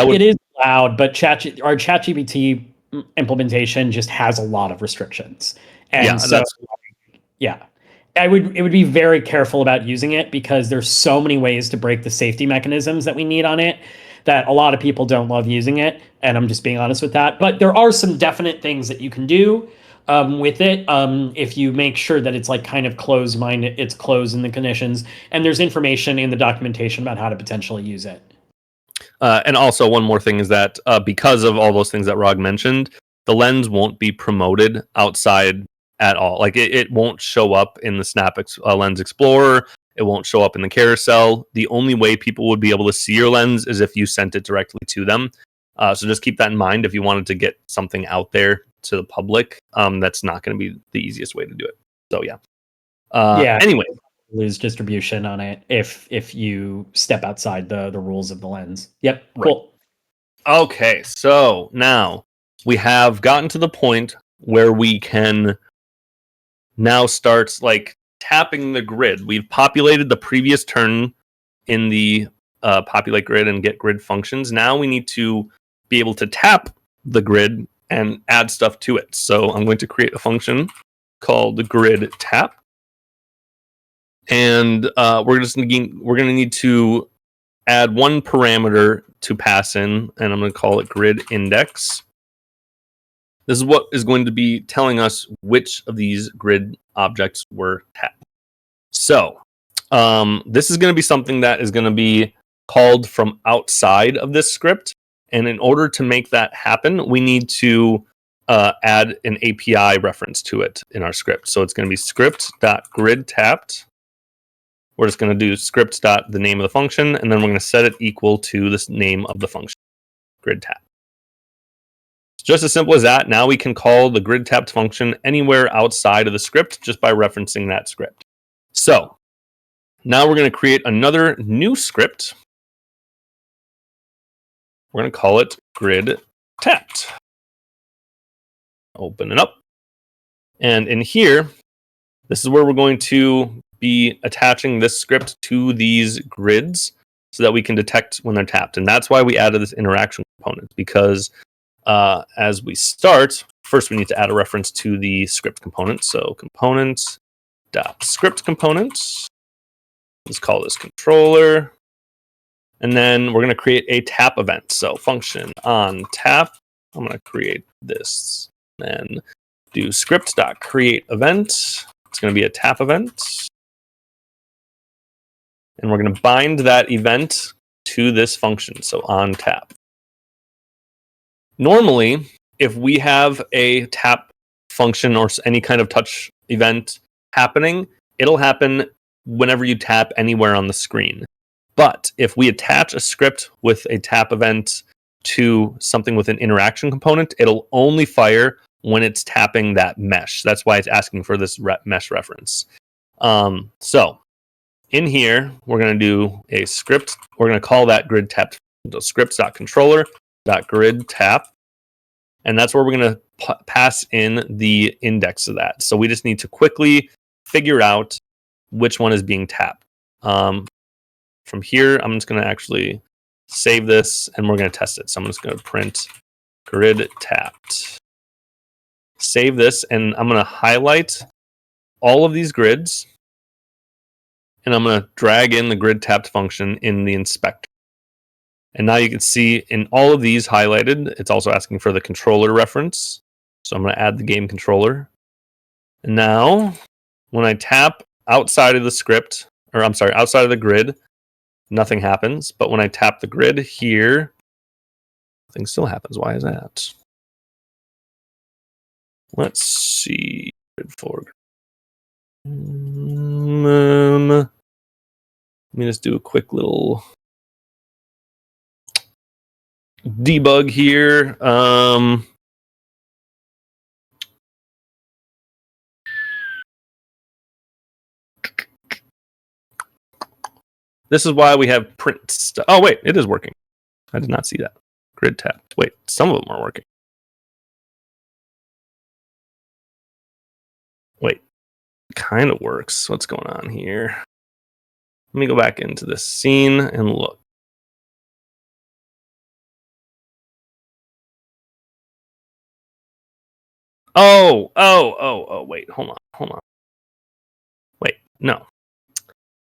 allowed, but our ChatGPT implementation just has a lot of restrictions. And yeah, so yeah. It would be very careful about using it because there's so many ways to break the safety mechanisms that we need on it that a lot of people don't love using it, and I'm just being honest with that. But there are some definite things that you can do with it if you make sure that it's like kind of closed minded, it's closed in the conditions, and there's information in the documentation about how to potentially use it. And also one more thing is that because of all those things that Raag mentioned, the lens won't be promoted outside at all. Like it won't show up in the Lens Explorer. It won't show up in the carousel. The only way people would be able to see your lens is if you sent it directly to them. So just keep that in mind if you wanted to get something out there to the public. That's not going to be the easiest way to do it. So yeah. Anyway, lose distribution on it if you step outside the rules of the lens. Yep, cool. Right. Okay, so now we have gotten to the point where we can now start like tapping the grid. We've populated the previous turn in the populate grid and get grid functions. Now we need to be able to tap the grid and add stuff to it. So I'm going to create a function called grid tap, and we're going to need to add one parameter to pass in, and I'm going to call it grid index. This is what is going to be telling us which of these grid objects were tapped. So this is going to be something that is going to be called from outside of this script. And in order to make that happen, we need to add an API reference to it in our script. So it's going to be script.gridTapped. We're just going to do script.the name of the function, and then we're going to set it equal to this name of the function, grid tap. It's just as simple as that. Now we can call the grid tapped function anywhere outside of the script just by referencing that script. So now we're going to create another new script. We're going to call it grid tapped. Open it up. And in here, this is where we're going to be attaching this script to these grids so that we can detect when they're tapped. And that's why we added this interaction component, because as we start, first we need to add a reference to the script component. So component.script component. Let's call this controller. And then we're going to create a tap event. So function on tap. I'm going to create this. Then do script.create event. It's going to be a tap event. And we're going to bind that event to this function. So on tap. Normally, if we have a tap function or any kind of touch event happening, it'll happen whenever you tap anywhere on the screen. But if we attach a script with a tap event to something with an interaction component, it'll only fire when it's tapping that mesh. That's why it's asking for this mesh reference. So in here, we're going to do a script. We're going to call that grid tap scripts.controller.grid tap. And that's where we're going to pass in the index of that. So we just need to quickly figure out which one is being tapped. From here, I'm just going to actually save this, and we're going to test it. So I'm just going to print grid tapped. Save this, and I'm going to highlight all of these grids, and I'm going to drag in the grid tapped function in the inspector. And now you can see in all of these highlighted, it's also asking for the controller reference. So I'm going to add the game controller. And now, when I tap outside of the script, or I'm sorry, outside of the grid, nothing happens. But when I tap the grid here, nothing still happens. Why is that? Let's see. Grid 4. Let me just do a quick little debug here. This is why we have print stuff. Oh, wait, it is working. I did not see that. Grid tapped. Wait, some of them are working. Wait, kind of works. What's going on here? Let me go back into this scene and look. Oh, wait, hold on. Wait, no.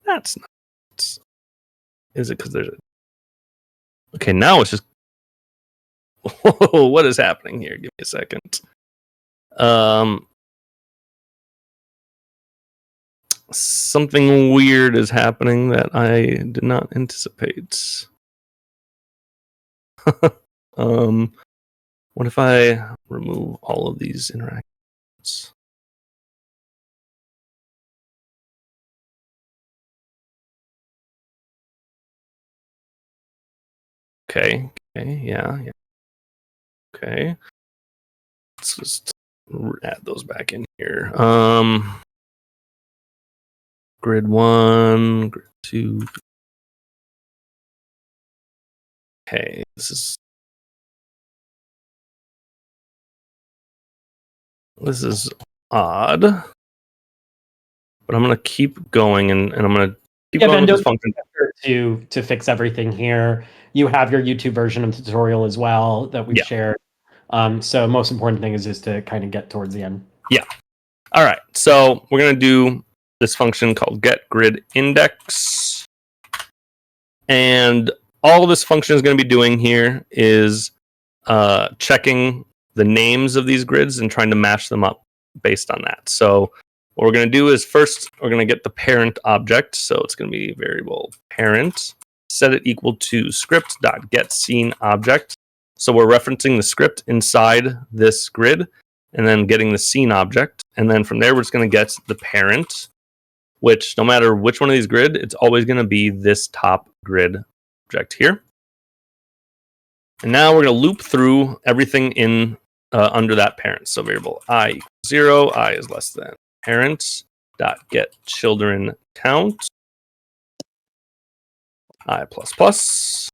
That's not. Is it because there's a. Okay, now it's just. Whoa, what is happening here? Give me a second. Something weird is happening that I did not anticipate. What if I remove all of these interactions? Okay, yeah. Okay. Let's just add those back in here. Grid 1, grid 2. Okay, this is odd. But I'm gonna keep going and I'm gonna keep going with this function. To fix everything here. You have your YouTube version of the tutorial as well that we've shared. So most important thing is just to kind of get towards the end. Yeah. All right. So we're gonna do this function called getGridIndex. And all this function is going to be doing here is checking the names of these grids and trying to match them up based on that. So what we're going to do is first we're going to get the parent object. So it's going to be variable parent, set it equal to script.getSceneObject. So we're referencing the script inside this grid and then getting the scene object. And then from there, we're just going to get the parent, which no matter which one of these grid, it's always going to be this top grid object here. And now we're going to loop through everything in under that parent. So variable I equals 0, I is less than parents dot get children count I plus plus.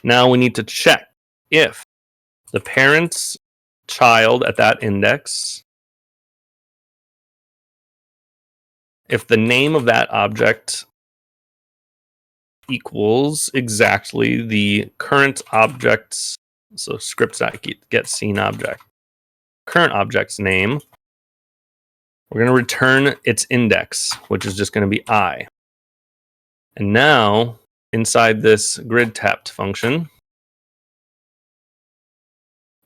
Now we need to check if the parent's child at that index, if the name of that object equals exactly the current object's, so script.getSceneObject, current object's name, we're going to return its index, which is just going to be I. And now, inside this grid tapped function,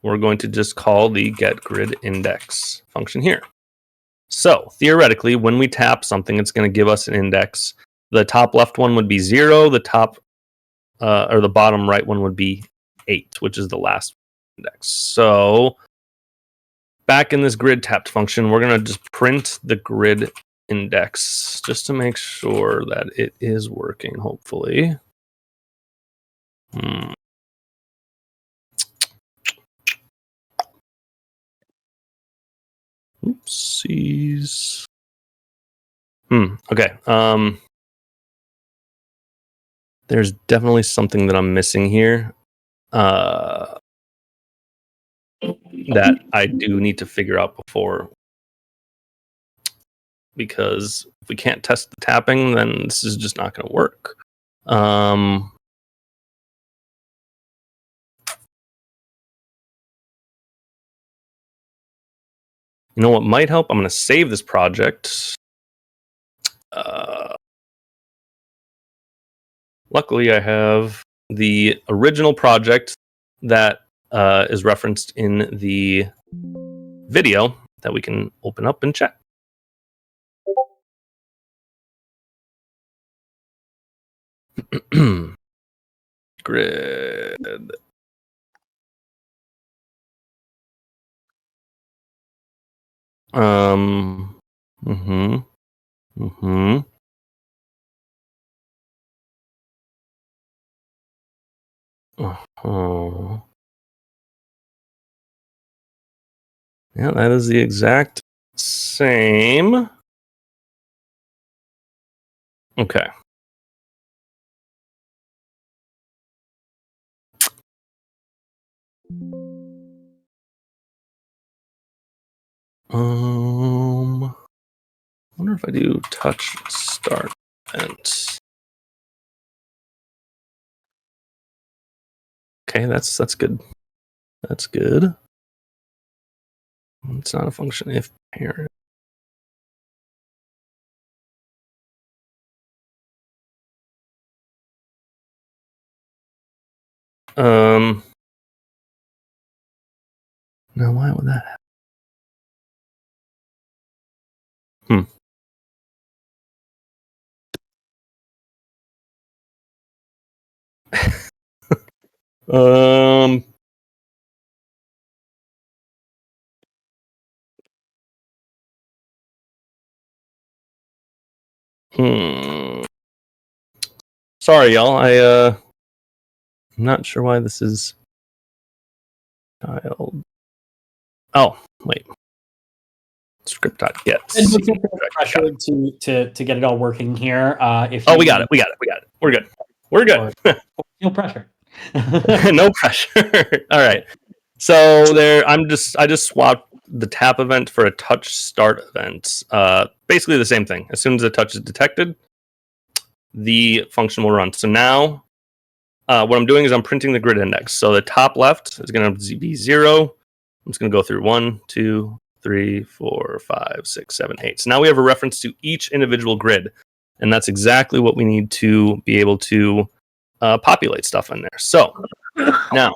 we're going to just call the getGridIndex function here. So, theoretically, when we tap something, it's going to give us an index. The top left one would be 0, the top or the bottom right one would be 8, which is the last index. So back in this grid tapped function, we're going to just print the grid index just to make sure that it is working, hopefully. Oopsies. Okay. There's definitely something that I'm missing here. That I do need to figure out before because if we can't test the tapping, then this is just not going to work. You know what might help? I'm going to save this project. Luckily, I have the original project that is referenced in the video that we can open up and check. Grid. Mm-hmm. Mm-hmm. Uh-huh. Yeah, that is the exact same. Okay. Wonder if I do touch start event. Okay, that's good. That's good. It's not a function if parent. Now why would that happen? Um. Sorry, y'all. I'm not sure why this is child. Oh, wait. Script.get. And don't feel pressured to get it all working here. If we got it. We're good. We're good. Feel pressure. No pressure. All right. So there, I just swapped the tap event for a touch start event. Basically the same thing. As soon as a touch is detected, the function will run. So now, what I'm doing is I'm printing the grid index. So the top left is going to be 0. I'm just going to go through 1, 2, 3, 4, 5, 6, 7, 8. So now we have a reference to each individual grid, and that's exactly what we need to be able to populate stuff in there. So now,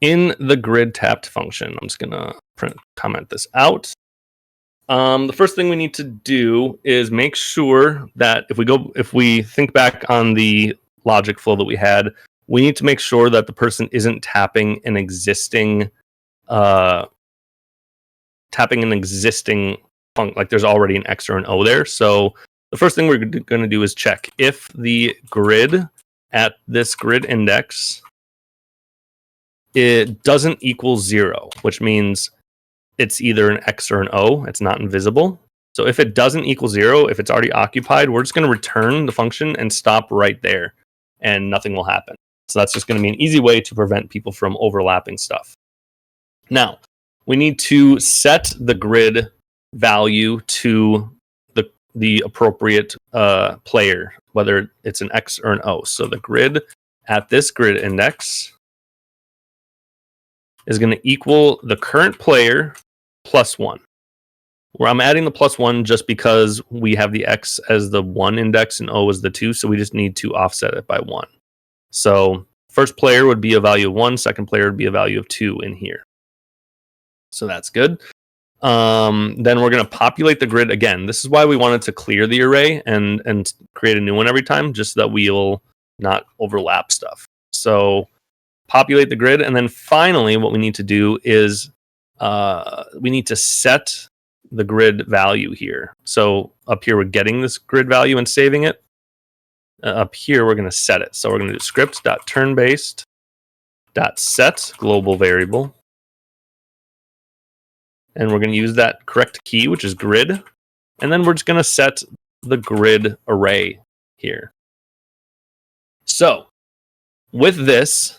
in the grid tapped function, I'm just going to comment this out. The first thing we need to do is make sure that if we think back on the logic flow that we had, we need to make sure that the person isn't tapping an existing function, like there's already an X or an O there. So the first thing we're going to do is check if the grid at this grid index, it doesn't equal 0, which means it's either an X or an O. It's not invisible. So if it doesn't equal 0, if it's already occupied, we're just going to return the function and stop right there, and nothing will happen. So that's just going to be an easy way to prevent people from overlapping stuff. Now, we need to set the grid value to the appropriate player, whether it's an X or an O. So the grid at this grid index is going to equal the current player plus 1. Where I'm adding the plus 1 just because we have the X as the 1 index and O as the 2, so we just need to offset it by 1. So first player would be a value of 1, second player would be a value of 2 in here. So that's good. Then we're going to populate the grid again. This is why we wanted to clear the array and create a new one every time, just so that we'll not overlap stuff. So populate the grid, and then finally what we need to do is we need to set the grid value here. So up here we're getting this grid value and saving it. Up here we're going to set it. So we're going to do script.turnBased.set global variable. And we're going to use that correct key, which is grid. And then we're just going to set the grid array here. So with this,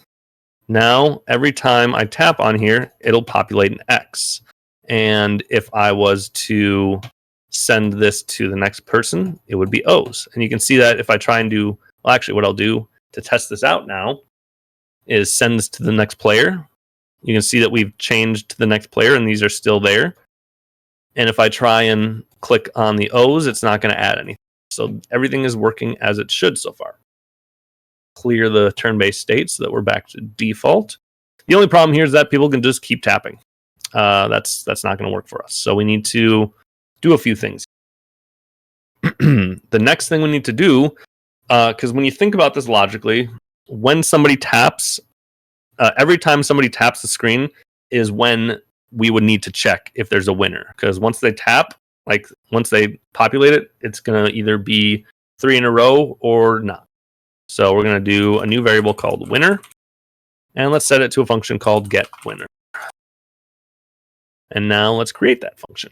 now every time I tap on here, it'll populate an X. And if I was to send this to the next person, it would be O's. And you can see that if I try and do, well, actually, what I'll do to test this out now is send this to the next player. You can see that we've changed to the next player, and these are still there. And if I try and click on the O's, it's not going to add anything. So everything is working as it should so far. Clear the turn-based state so that we're back to default. The only problem here is that people can just keep tapping. That's not going to work for us. So we need to do a few things. The next thing we need to do, because when you think about this logically, when somebody taps, every time somebody taps the screen is when we would need to check if there's a winner. Because once they tap, like once they populate it, it's going to either be 3 in a row or not. So we're going to do a new variable called winner. And let's set it to a function called getWinner. And now let's create that function.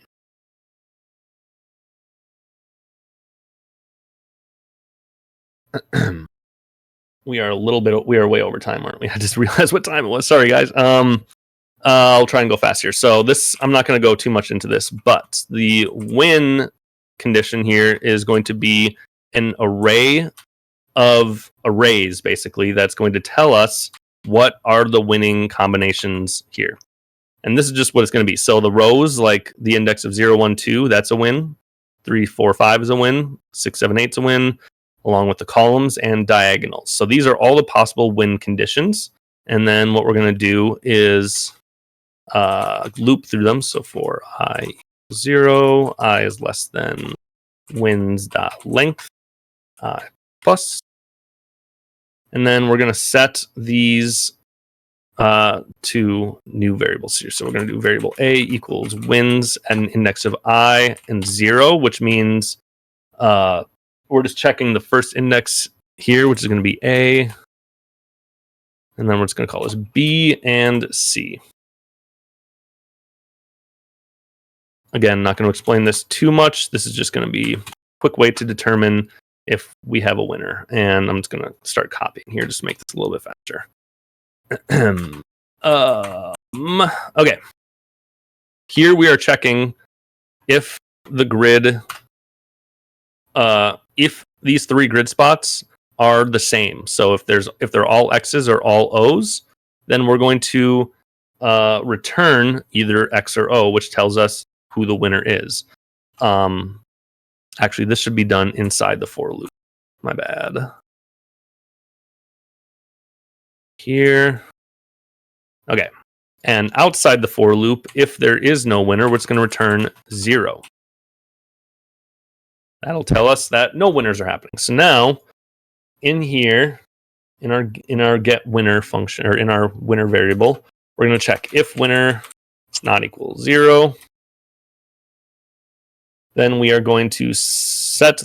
We are way over time, aren't we? I just realized what time it was. Sorry, guys. I'll try and go fast here. So this, I'm not going to go too much into this, but the win condition here is going to be an array of arrays, basically, that's going to tell us what are the winning combinations here. And this is just what it's going to be. So the rows, like the index of 0, 1, 2, that's a win. 3, 4, 5 is a win. 6, 7, 8 is a win, along with the columns and diagonals. So these are all the possible win conditions. And then what we're going to do is loop through them. So for I 0, I is less than wins.length plus. And then we're going to set these to new variables here. So we're going to do variable A equals wins at an index of I and 0, which means we're just checking the first index here, which is going to be A. And then we're just going to call this B and C. Again, not going to explain this too much. This is just going to be a quick way to determine if we have a winner. And I'm just going to start copying here just to make this a little bit faster. Okay. Here we are checking if the grid, if these 3 grid spots are the same. So if they're all X's or all O's, then we're going to return either X or O, which tells us who the winner is. Actually, this should be done inside the for loop. My bad. Here. Okay. And outside the for loop, if there is no winner, we're just going to return 0. That'll tell us that no winners are happening. So now, in here, in our get winner function, or in our winner variable, we're going to check if winner is not equal 0. Then we are going to set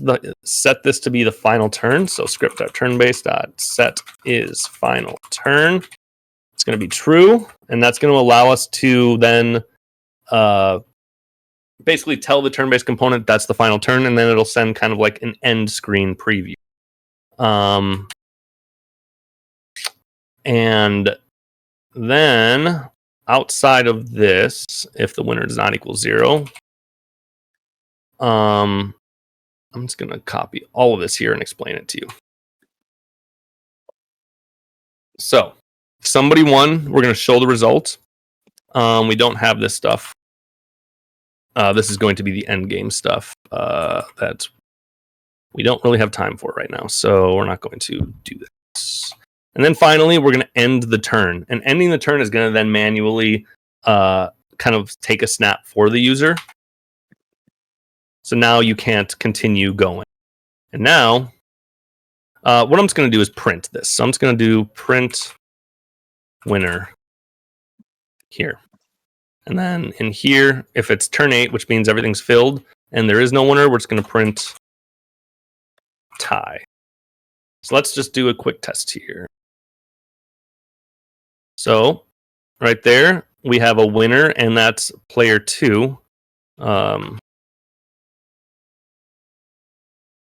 this to be the final turn. So script.turnbase.set is final turn. It's going to be true, and that's going to allow us to then basically tell the turn-based component that's the final turn, and then it'll send kind of like an end screen preview. And then outside of this, if the winner does not equal 0, I'm just going to copy all of this here and explain it to you. So, somebody won. We're going to show the result. We don't have this stuff. This is going to be the end game stuff that we don't really have time for right now. So we're not going to do this. And then finally, we're going to end the turn. And ending the turn is going to then manually kind of take a snap for the user. So now you can't continue going. And now, what I'm just going to do is print this. So I'm just going to do print winner here. And then in here, if it's turn 8, which means everything's filled, and there is no winner, we're just going to print tie. So let's just do a quick test here. So right there, we have a winner, and that's player 2.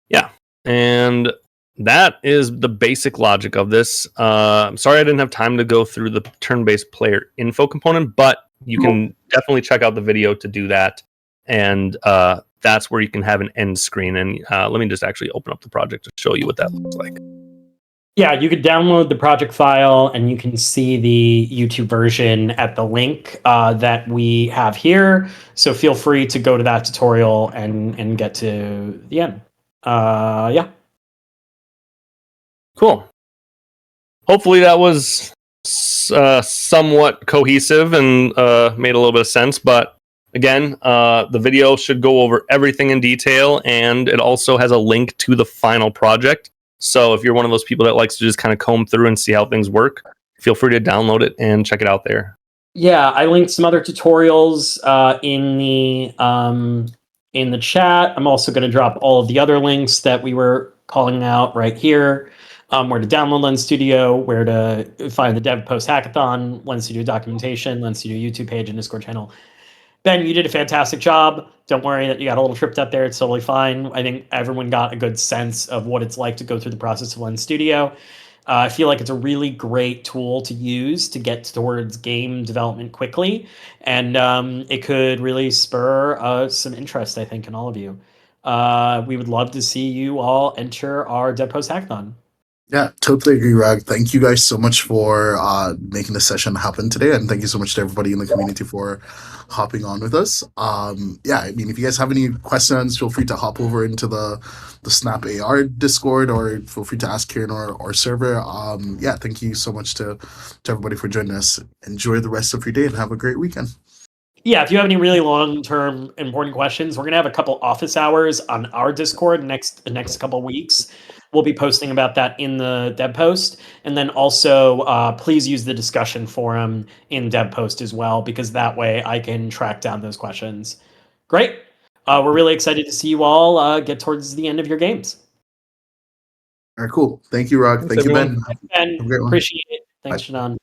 Yeah, and that is the basic logic of this. I'm sorry I didn't have time to go through the turn-based player info component, but you can definitely check out the video to do that. and that's where you can have an end screen. And let me just actually open up the project to show you what that looks like. Yeah, you could download the project file and you can see the YouTube version at the link that we have here. So feel free to go to that tutorial and get to the end. Yeah. Cool. Hopefully that was somewhat cohesive and made a little bit of sense. But again, the video should go over everything in detail, and it also has a link to the final project. So if you're one of those people that likes to just kind of comb through and see how things work, feel free to download it and check it out there. Yeah, I linked some other tutorials in the chat. I'm also going to drop all of the other links that we were calling out right here. Where to download Lens Studio, where to find the Dev Post Hackathon, Lens Studio documentation, Lens Studio YouTube page, and Discord channel. Ben, you did a fantastic job. Don't worry that you got a little tripped up there. It's totally fine. I think everyone got a good sense of what it's like to go through the process of Lens Studio. I feel like it's a really great tool to use to get towards game development quickly, and it could really spur some interest, I think, in all of you. We would love to see you all enter our Dev Post Hackathon. Yeah, totally agree, Rag. Thank you guys so much for making the session happen today, and thank you so much to everybody in the community for hopping on with us. Yeah, I mean, if you guys have any questions, feel free to hop over into the Snap AR Discord, or feel free to ask here in our server. Yeah, thank you so much to everybody for joining us. Enjoy the rest of your day and have a great weekend. Yeah, if you have any really long-term important questions, we're gonna have a couple office hours on our Discord the next couple weeks. We'll be posting about that in the Dev Post, and then also please use the discussion forum in Dev Post as well, because that way I can track down those questions. Great. We're really excited to see you all get towards the end of your games. All right, cool. Thank you, Rag. Thanks, Thank you, everyone. Ben. Thanks, Ben. Have a great one. Appreciate it. Thanks, Bye. Shannon.